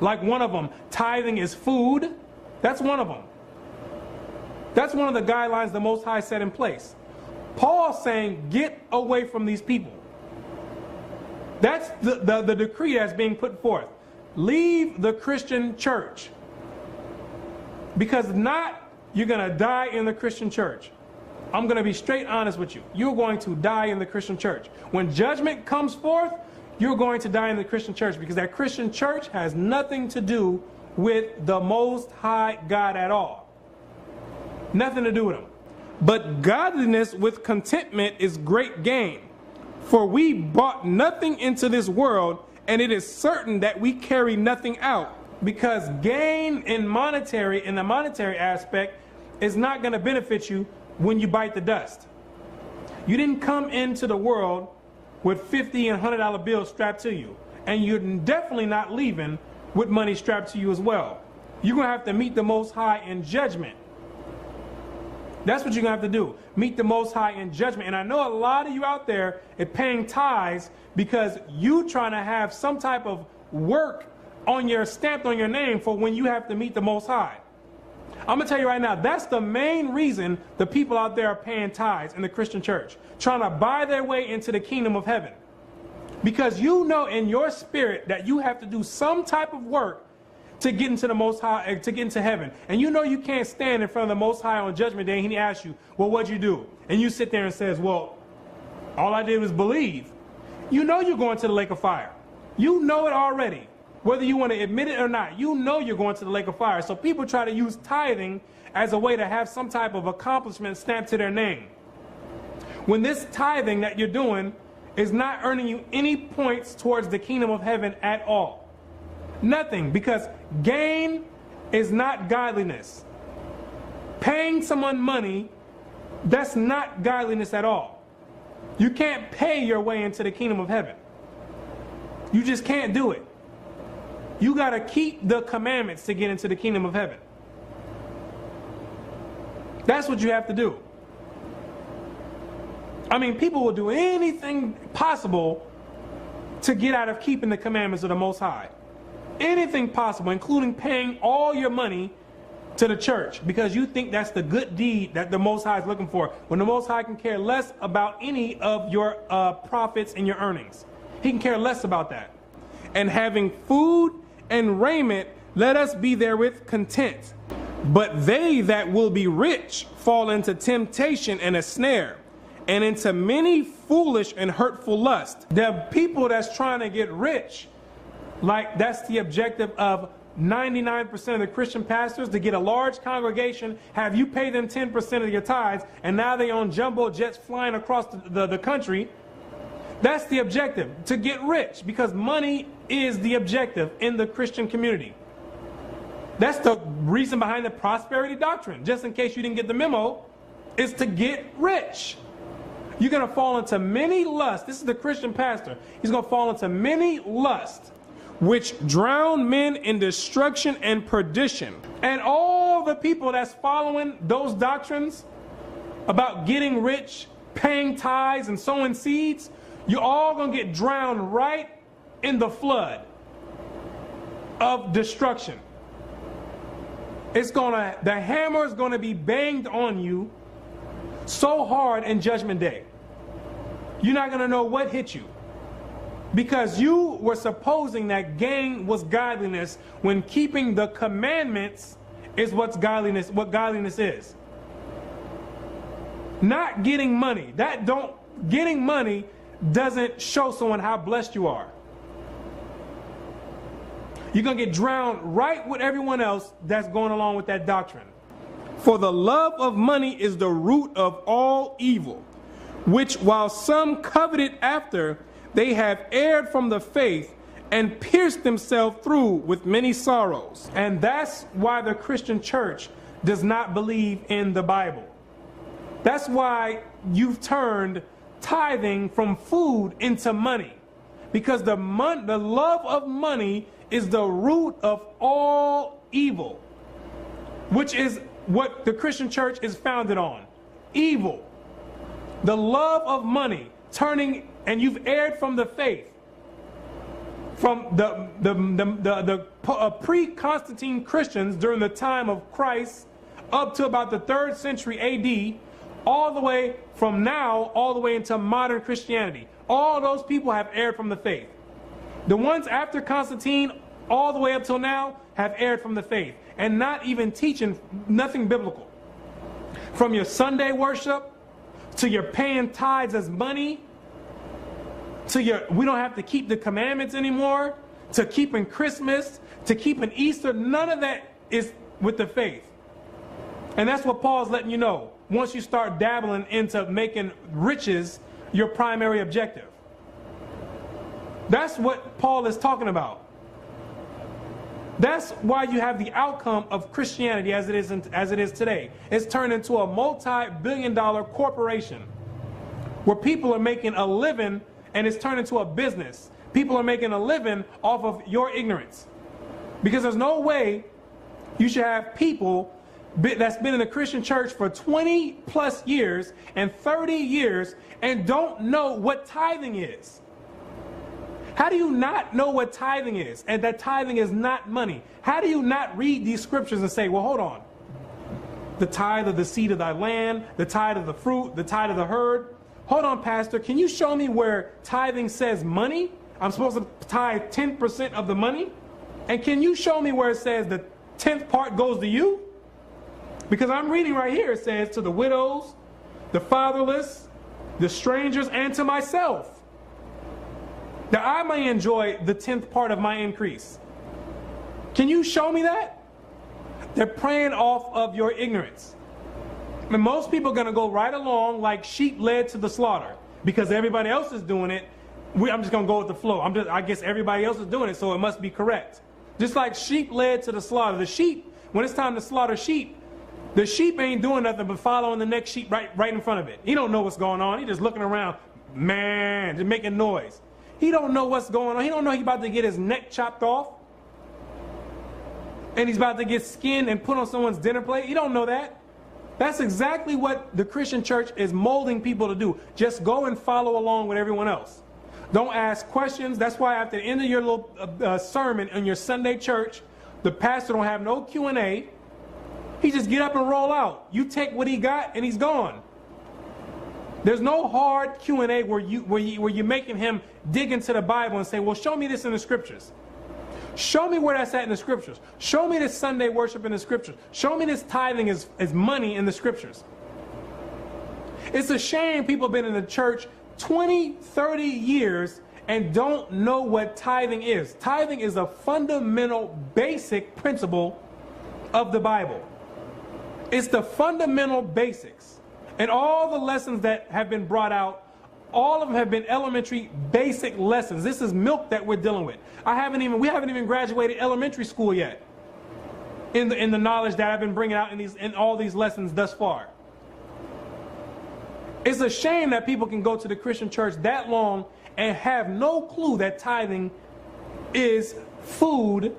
Like one of them, tithing is food. That's one of them. That's one of the guidelines the Most High set in place. Paul's saying, get away from these people. That's the decree that's being put forth. Leave the Christian church. Because if not, you're going to die in the Christian church. I'm going to be straight honest with you. You're going to die in the Christian church. When judgment comes forth, you're going to die in the Christian church, because that Christian church has nothing to do with the Most High God at all. Nothing to do with him. But godliness with contentment is great gain. For we brought nothing into this world, and it is certain that we carry nothing out. Because gain in the monetary aspect is not going to benefit you when you bite the dust. You didn't come into the world with $50 and $100 bills strapped to you. And you're definitely not leaving with money strapped to you as well. You're going to have to meet the Most High in judgment. That's what you're going to have to do. Meet the Most High in judgment. And I know a lot of you out there are paying tithes because you trying to have some type of work on your stamped on your name for when you have to meet the Most High. I'm going to tell you right now, that's the main reason the people out there are paying tithes in the Christian church, trying to buy their way into the kingdom of heaven. Because you know in your spirit that you have to do some type of work to get into the Most High, to get into heaven. And you know you can't stand in front of the Most High on Judgment Day and he asks you, well, what'd you do? And you sit there and says, well, all I did was believe. You know you're going to the lake of fire. You know it already. Whether you want to admit it or not, you know you're going to the lake of fire. So people try to use tithing as a way to have some type of accomplishment stamped to their name. When this tithing that you're doing is not earning you any points towards the kingdom of heaven at all. Nothing, because gain is not godliness. Paying someone money, that's not godliness at all. You can't pay your way into the kingdom of heaven. You just can't do it. You got to keep the commandments to get into the kingdom of heaven. That's what you have to do. I mean, people will do anything possible to get out of keeping the commandments of the Most High. Anything possible, including paying all your money to the church, because you think that's the good deed that the Most High is looking for, when the Most High can care less about any of your profits and your earnings. He can care less about that. And having food and raiment, let us be therewith content. But they that will be rich fall into temptation and a snare, and into many foolish and hurtful lusts. The people that's trying to get rich, like that's the objective of 99% of the Christian pastors, to get a large congregation, have you pay them 10% of your tithes, and now they own jumbo jets flying across the country. That's the objective, to get rich, because money is the objective in the Christian community. That's the reason behind the prosperity doctrine. Just in case you didn't get the memo, is to get rich. You're going to fall into many lusts. This is the Christian pastor. He's going to fall into many lusts, which drown men in destruction and perdition. And all the people that's following those doctrines about getting rich paying tithes and sowing seeds, you're all going to get drowned right in the flood of destruction. The hammer is going to be banged on you so hard in Judgment Day. You're not going to know what hit you. Because you were supposing that gain was godliness, when keeping the commandments is what godliness is. Not getting money. Getting money doesn't show someone how blessed you are. You're going to get drowned right with everyone else that's going along with that doctrine. For the love of money is the root of all evil, which while some coveted after, they have erred from the faith and pierced themselves through with many sorrows. And that's why the Christian church does not believe in the Bible. That's why you've turned tithing from food into money. Because the love of money is the root of all evil, which is what the Christian church is founded on. Evil. The love of money, and you've erred from the faith. From the pre-Constantine Christians during the time of Christ up to about the 3rd century AD, all the way from now, all the way into modern Christianity. All those people have erred from the faith. The ones after Constantine, all the way up till now, have erred from the faith and not even teaching nothing biblical. From your Sunday worship, to your paying tithes as money, to we don't have to keep the commandments anymore, to keeping Christmas, to keeping Easter, none of that is with the faith. And that's what Paul's letting you know. Once you start dabbling into making riches your primary objective. That's what Paul is talking about. That's why you have the outcome of Christianity as it is today. It's turned into a multi-billion-dollar corporation where people are making a living, and it's turned into a business. People are making a living off of your ignorance. Because there's no way you should have people that's been in the Christian church for 20 plus years and 30 years and don't know what tithing is. How do you not know what tithing is, and that tithing is not money? How do you not read these scriptures and say, well, hold on. The tithe of the seed of thy land, the tithe of the fruit, the tithe of the herd. Hold on, Pastor, can you show me where tithing says money? I'm supposed to tithe 10% of the money? And can you show me where it says the 10th part goes to you? Because I'm reading right here, it says to the widows, the fatherless, the strangers, and to myself, that I may enjoy the 10th part of my increase. Can you show me that? They're preying off of your ignorance. And most people are going to go right along like sheep led to the slaughter. Because everybody else is doing it, I'm just going to go with the flow. I guess everybody else is doing it, so it must be correct. Just like sheep led to the slaughter. The sheep, when it's time to slaughter sheep, the sheep ain't doing nothing but following the next sheep right in front of it. He don't know what's going on. He just looking around, man, just making noise. He don't know what's going on. He don't know he's about to get his neck chopped off. And he's about to get skinned and put on someone's dinner plate. He don't know that. That's exactly what the Christian church is molding people to do. Just go and follow along with everyone else. Don't ask questions. That's why after the end of your little sermon in your Sunday church, the pastor don't have no Q&A. He just get up and roll out. You take what he got and he's gone. There's no hard Q&A where you're making him dig into the Bible and say, well, show me this in the scriptures. Show me where that's at in the scriptures. Show me this Sunday worship in the scriptures. Show me this tithing is money in the scriptures. It's a shame people have been in the church 20, 30 years and don't know what tithing is. Tithing is a fundamental, basic principle of the Bible. It's the fundamental basics. And all the lessons that have been brought out, all of them have been elementary, basic lessons. This is milk that we're dealing with. We haven't even graduated elementary school yet in the knowledge that I've been bringing out in all these lessons thus far. It's a shame that people can go to the Christian church that long and have no clue that tithing is food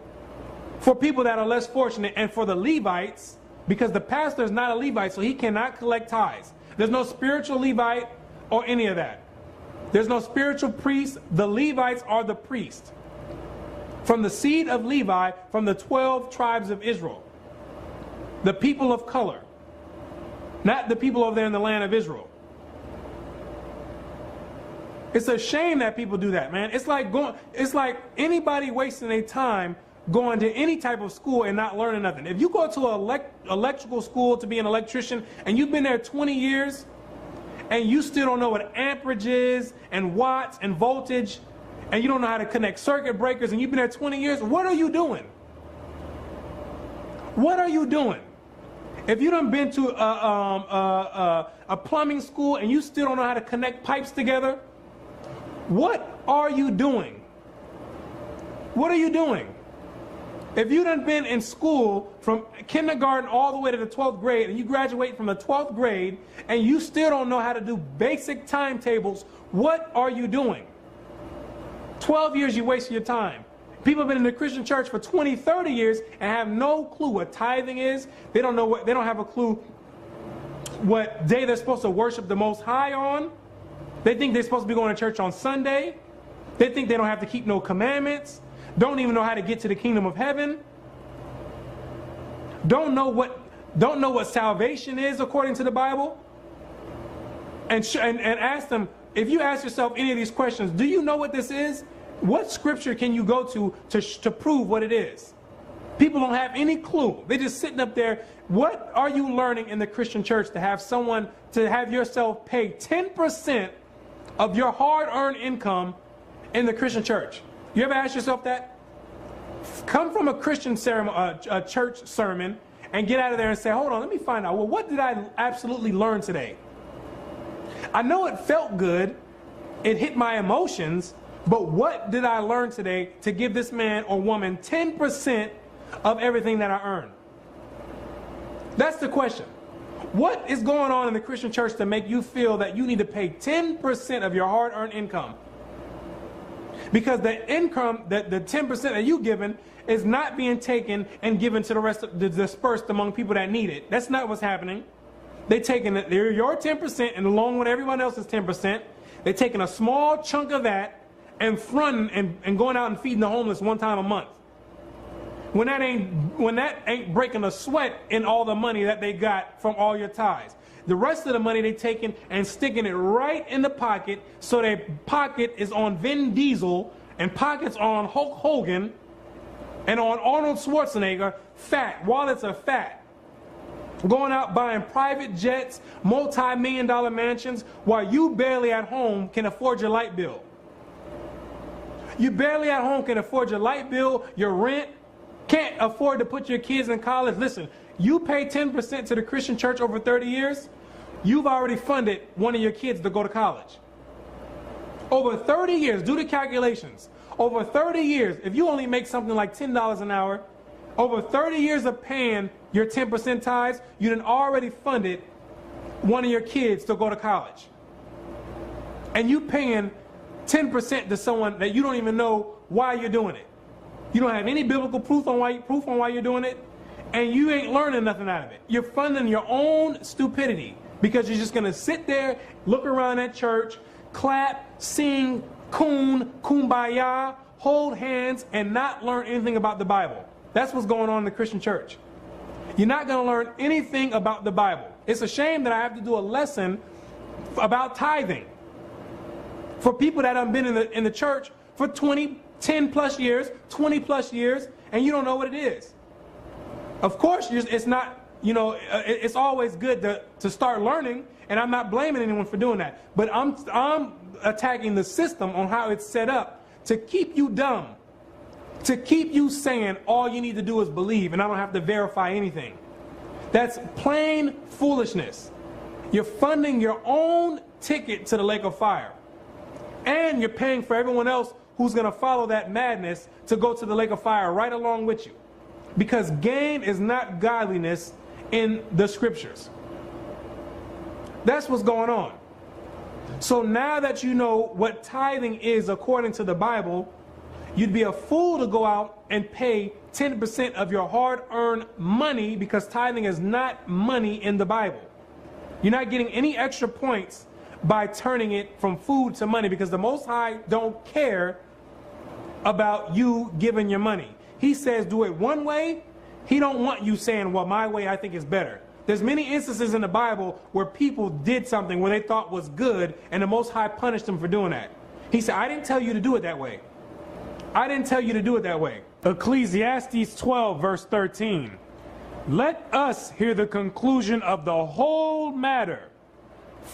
for people that are less fortunate and for the Levites, because the pastor is not a Levite, so he cannot collect tithes. There's no spiritual Levite or any of that. There's no spiritual priest. The Levites are the priest. From the seed of Levi, from the 12 tribes of Israel. The people of color. Not the people over there in the land of Israel. It's a shame that people do that, man. It's like anybody wasting their time going to any type of school and not learning nothing. If you go to an electrical school to be an electrician and you've been there 20 years and you still don't know what amperage is and watts and voltage and you don't know how to connect circuit breakers and you've been there 20 years, what are you doing? What are you doing? If you done been to a plumbing school and you still don't know how to connect pipes together, what are you doing? What are you doing? If you done been in school from kindergarten all the way to the 12th grade and you graduate from the 12th grade and you still don't know how to do basic timetables, what are you doing? 12 years you wasted your time. People have been in the Christian church for 20, 30 years and have no clue what tithing is. They don't have a clue what day they're supposed to worship the Most High on. They think they're supposed to be going to church on Sunday. They think they don't have to keep no commandments. Don't even know how to get to the kingdom of heaven. Don't know what salvation is according to the Bible. And ask them, if you ask yourself any of these questions, do you know what this is? What scripture can you go to prove what it is? People don't have any clue. They're just sitting up there. What are you learning in the Christian church to have yourself pay 10% of your hard-earned income in the Christian church? You ever ask yourself that? Come from a Christian a church sermon and get out of there and say, hold on, let me find out. Well, what did I absolutely learn today? I know it felt good. It hit my emotions. But what did I learn today to give this man or woman 10% of everything that I earn? That's the question. What is going on in the Christian church to make you feel that you need to pay 10% of your hard-earned income? Because the income, the 10% that you've given is not being taken and given to the rest of dispersed among people that need it. That's not what's happening. They're taking your 10% and along with everyone else's 10%, they're taking a small chunk of that and fronting and going out and feeding the homeless one time a month. When that ain't breaking a sweat in all the money that they got from all your tithes. The rest of the money they taking and sticking it right in the pocket, so their pocket is on Vin Diesel and pockets on Hulk Hogan and on Arnold Schwarzenegger, fat. Wallets are fat. Going out buying private jets, multi-million-dollar mansions, while you barely at home can afford your light bill. You barely at home can afford your light bill, your rent, can't afford to put your kids in college. Listen, you pay 10% to the Christian church over 30 years, you've already funded one of your kids to go to college. Over 30 years, do the calculations. Over 30 years, if you only make something like $10 an hour, over 30 years of paying your 10% tithes, you done already funded one of your kids to go to college. And you paying 10% to someone that you don't even know why you're doing it. You don't have any biblical proof on why you're doing it, and you ain't learning nothing out of it. You're funding your own stupidity because you're just going to sit there, look around at church, clap, sing, kumbaya, hold hands, and not learn anything about the Bible. That's what's going on in the Christian church. You're not going to learn anything about the Bible. It's a shame that I have to do a lesson about tithing for people that have been in the church for 10 plus years, 20 plus years, and you don't know what it is. Of course, it's not, it's always good to start learning, and I'm not blaming anyone for doing that. But I'm attacking the system on how it's set up to keep you dumb, to keep you saying all you need to do is believe, and I don't have to verify anything. That's plain foolishness. You're funding your own ticket to the lake of fire. And you're paying for everyone else who's going to follow that madness to go to the lake of fire right along with you. Because gain is not godliness in the scriptures. That's what's going on. So now that you know what tithing is according to the Bible, you'd be a fool to go out and pay 10% of your hard-earned money, because tithing is not money in the Bible. You're not getting any extra points by turning it from food to money, because the Most High don't care about you giving your money. He says do it one way. He don't want you saying, well, my way I think is better. There's many instances in the Bible where people did something where they thought was good, and the Most High punished them for doing that. He said, I didn't tell you to do it that way. I didn't tell you to do it that way. Ecclesiastes 12 verse 13. Let us hear the conclusion of the whole matter.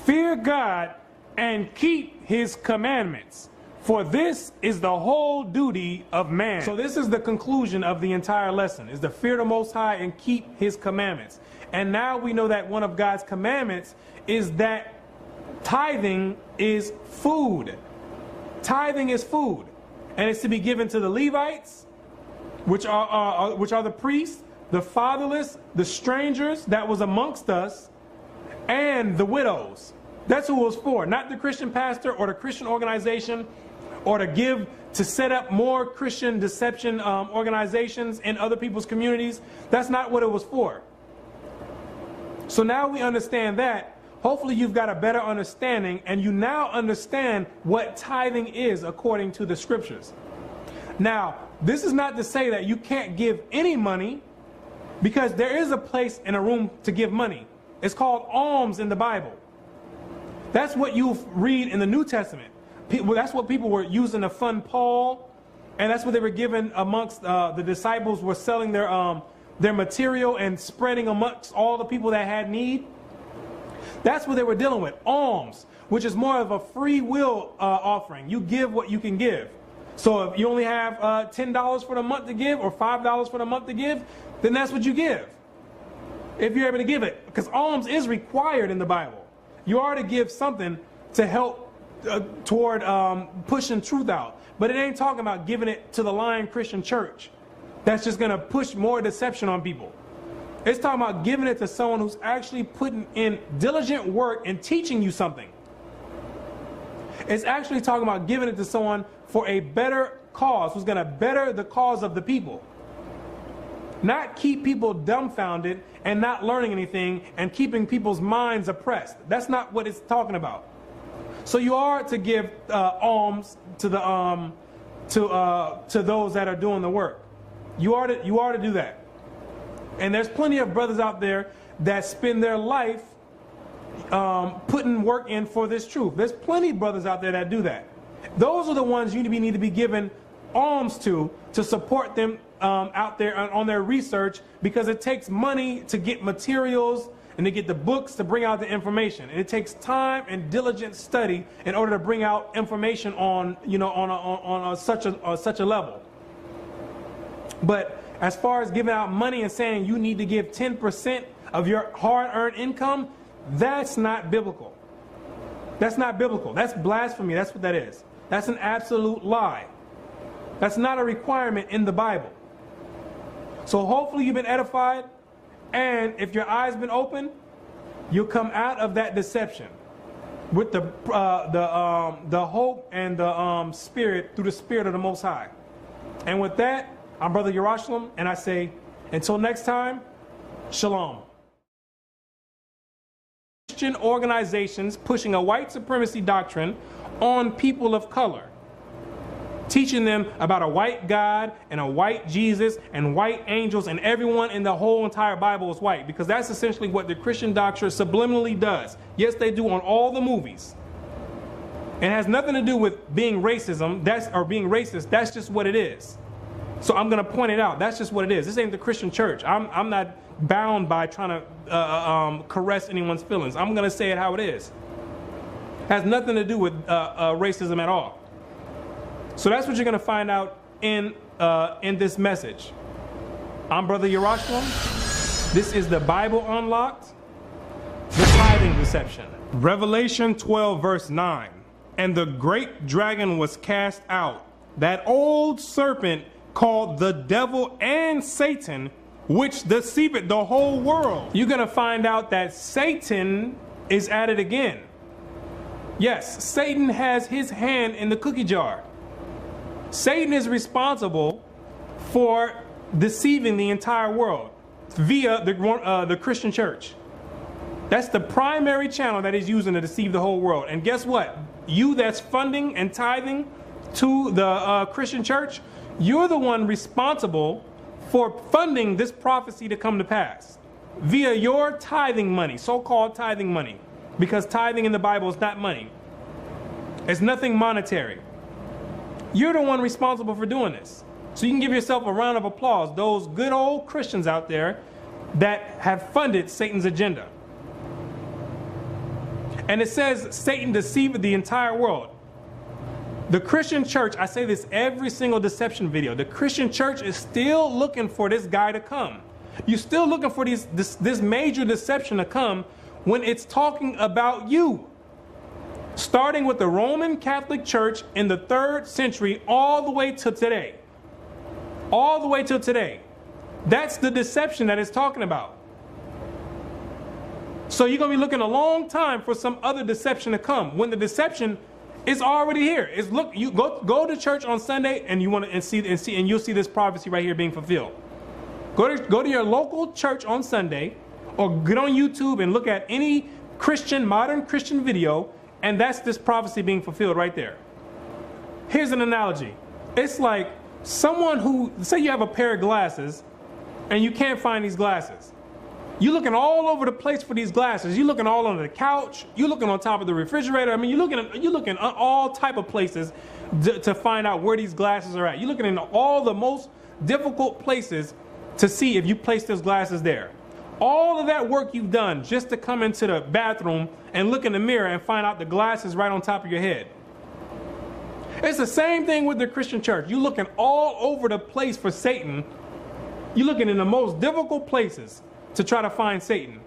Fear God and keep his commandments, for this is the whole duty of man. So this is the conclusion of the entire lesson, is to fear the Most High and keep his commandments. And now we know that one of God's commandments is that tithing is food. Tithing is food. And it's to be given to the Levites, which are the priests, the fatherless, the strangers that was amongst us, and the widows. That's who it was for. Not the Christian pastor or the Christian organization, or to set up more Christian deception organizations in other people's communities. That's not what it was for. So now we understand that. Hopefully you've got a better understanding, and you now understand what tithing is according to the scriptures. Now, this is not to say that you can't give any money, because there is a place in a room to give money. It's called alms in the Bible. That's what you read in the New Testament. That's what people were using to fund Paul, and that's what they were given amongst the disciples were selling their material and spreading amongst all the people that had need. That's what they were dealing with, alms, which is more of a free will offering. You give what you can give. So if you only have $10 for the month to give, or $5 for the month to give, then that's what you give. If you're able to give it, because alms is required in the Bible. You are to give something to help toward pushing truth out. But it ain't talking about giving it to the lying Christian church. That's just going to push more deception on people. It's talking about giving it to someone who's actually putting in diligent work and teaching you something. It's actually talking about giving it to someone for a better cause, who's going to better the cause of the people. Not keep people dumbfounded and not learning anything and keeping people's minds oppressed. That's not what it's talking about. So you are to give alms to the to those that are doing the work. You are to do that. And there's plenty of brothers out there that spend their life putting work in for this truth. There's plenty of brothers out there that do that. Those are the ones you need to be given alms to support them out there on their research, because it takes money to get materials and to get the books to bring out the information. And it takes time and diligent study in order to bring out information on such a level. But as far as giving out money and saying you need to give 10% of your hard-earned income, that's not biblical. That's not biblical. That's blasphemy. That's what that is. That's an absolute lie. That's not a requirement in the Bible. So hopefully you've been edified, and if your eyes been open, you'll come out of that deception with the hope and the spirit, through the Spirit of the Most High. And with that, I'm Brother Yarashalam, and I say, until next time, Shalom. Christian organizations pushing a white supremacy doctrine on people of color, teaching them about a white God and a white Jesus and white angels, and everyone in the whole entire Bible is white, because that's essentially what the Christian doctrine subliminally does. Yes, they do on all the movies. It has nothing to do with being racism, being racist. That's just what it is. So I'm going to point it out. That's just what it is. This ain't the Christian church. I'm not bound by trying to caress anyone's feelings. I'm going to say it how it is. It has nothing to do with racism at all. So that's what you're going to find out in this message. I'm Brother Yarashalam. This is the Bible Unlocked, the Tithing Deception. Revelation 12 verse 9. And the great dragon was cast out, that old serpent called the devil and Satan, which deceiveth the whole world. You're going to find out that Satan is at it again. Yes, Satan has his hand in the cookie jar. Satan is responsible for deceiving the entire world via the Christian church. That's the primary channel that he's using to deceive the whole world. And guess what? You that's funding and tithing to the Christian church, you're the one responsible for funding this prophecy to come to pass via your tithing money, so-called tithing money, because tithing in the Bible is not money. It's nothing monetary. You're the one responsible for doing this. So you can give yourself a round of applause, those good old Christians out there that have funded Satan's agenda. And it says Satan deceived the entire world. The Christian church, I say this every single deception video, the Christian church is still looking for this guy to come. You're still looking for this major deception to come when it's talking about you. Starting with the Roman Catholic Church in the 3rd century all the way to today. All the way till today. That's the deception that it's talking about. So you're going to be looking a long time for some other deception to come when the deception is already here. It's look, you go to church on Sunday and you want to see and you'll see this prophecy right here being fulfilled. Go to your local church on Sunday, or get on YouTube and look at any modern Christian video, and that's this prophecy being fulfilled right there. Here's an analogy. It's like someone who, say you have a pair of glasses and you can't find these glasses. You're looking all over the place for these glasses. You're looking all under the couch. You're looking on top of the refrigerator. I mean, you're looking at all type of places to find out where these glasses are at. You're looking in all the most difficult places to see if you place those glasses there. All of that work you've done just to come into the bathroom and look in the mirror and find out the glasses right on top of your head. It's the same thing with the Christian church. You're looking all over the place for Satan. You're looking in the most difficult places to try to find Satan,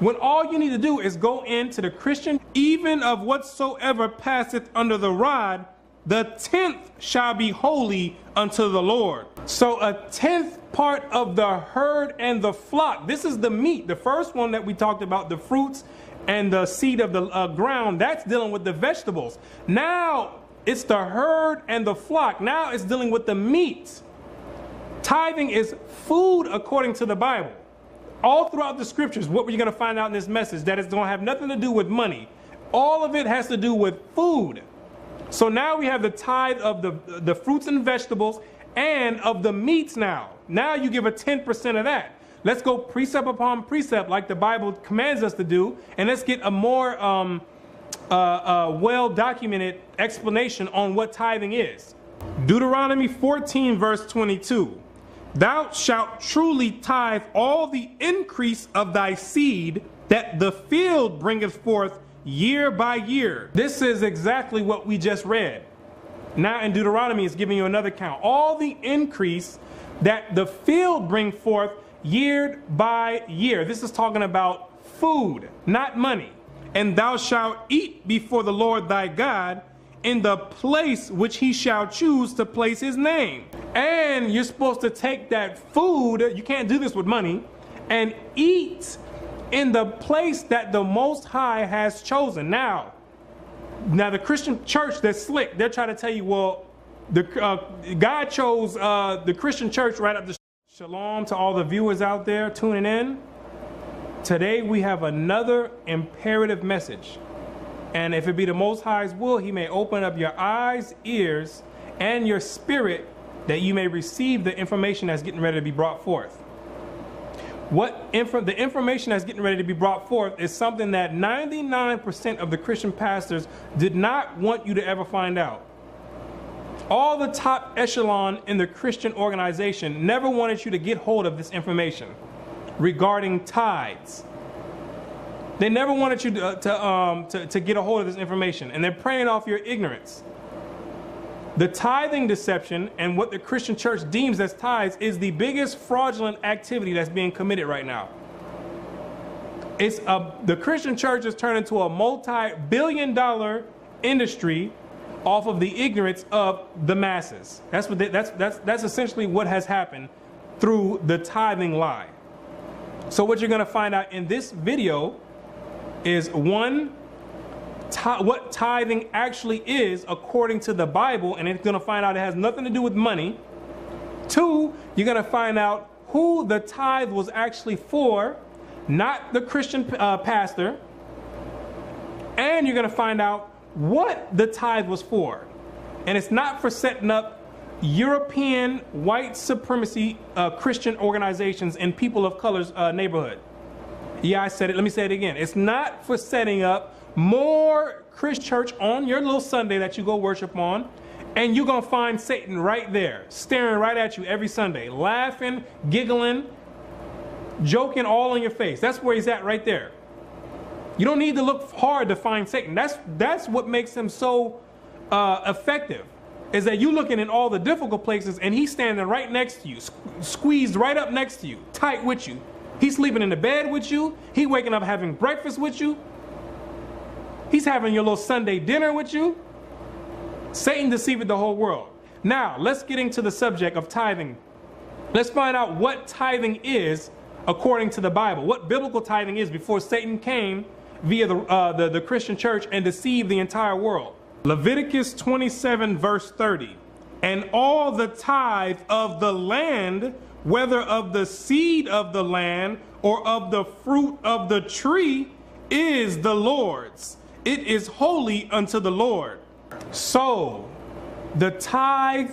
when all you need to do is go into the Christian, even of whatsoever passeth under the rod, the 10th shall be holy unto the Lord. So a 10th part of the herd and the flock, this is the meat. The first one that we talked about, the fruits and the seed of the ground, that's dealing with the vegetables. Now it's the herd and the flock. Now it's dealing with the meat. Tithing is food according to the Bible. All throughout the scriptures, what we're going to find out in this message, that it's going to have nothing to do with money. All of it has to do with food. So now we have the tithe of the fruits and vegetables and of the meats now. Now you give a 10% of that. Let's go precept upon precept like the Bible commands us to do, and let's get a more well-documented explanation on what tithing is. Deuteronomy 14 verse 22. Thou shalt truly tithe all the increase of thy seed that the field bringeth forth year by year. This is exactly what we just read. Now in Deuteronomy, it's giving you another count. All the increase that the field bring forth year by year. This is talking about food, not money. And thou shalt eat before the Lord thy God in the place which he shall choose to place his name. And you're supposed to take that food, you can't do this with money, and eat in the place that the Most High has chosen. Now the Christian church, they're slick. They're trying to tell you, well, God chose the Christian church right up the Shalom to all the viewers out there tuning in. Today we have another imperative message. And if it be the Most High's will, he may open up your eyes, ears, and your spirit that you may receive the information that's getting ready to be brought forth. The information that's getting ready to be brought forth is something that 99% of the Christian pastors did not want you to ever find out. All the top echelon in the Christian organization never wanted you to get hold of this information regarding tithes. They never wanted you to get a hold of this information, and they're preying off your ignorance. The tithing deception and what the Christian church deems as tithes is the biggest fraudulent activity that's being committed right now. The Christian church has turned into a multi-billion-dollar industry off of the ignorance of the masses. That's essentially what has happened through the tithing lie. So what you're going to find out in this video is one, what tithing actually is according to the Bible, and it's going to find out it has nothing to do with money. Two, you're going to find out who the tithe was actually for, not the Christian pastor. And you're going to find out what the tithe was for. And it's not for setting up European white supremacy Christian organizations in people of color's neighborhood. Yeah, I said it. Let me say it again. It's not for setting up more Christian church on your little Sunday that you go worship on. And you're going to find Satan right there, staring right at you every Sunday, laughing, giggling, joking all in your face. That's where he's at right there. You don't need to look hard to find Satan. That's what makes him so effective, is that you looking in all the difficult places and he's standing right next to you, squeezed right up next to you, tight with you. He's sleeping in the bed with you. He waking up having breakfast with you. He's having your little Sunday dinner with you. Satan deceived the whole world. Now, let's get into the subject of tithing. Let's find out what tithing is according to the Bible, what biblical tithing is before Satan came via the Christian church and deceived the entire world. Leviticus 27 verse 30. And all the tithe of the land, whether of the seed of the land or of the fruit of the tree, is the Lord's. It is holy unto the Lord. So, the tithe,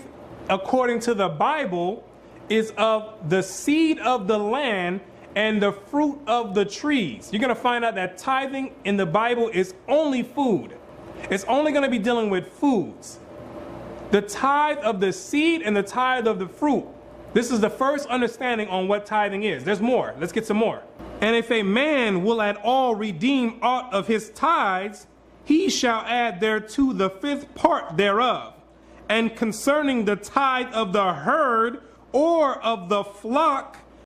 according to the Bible, is of the seed of the land and the fruit of the trees. You're going to find out that tithing in the Bible is only food. It's only going to be dealing with foods. The tithe of the seed and the tithe of the fruit. This is the first understanding on what tithing is. There's more. Let's get some more. And if a man will at all redeem aught of his tithes, he shall add thereto the fifth part thereof. And concerning the tithe of the herd or of the flock,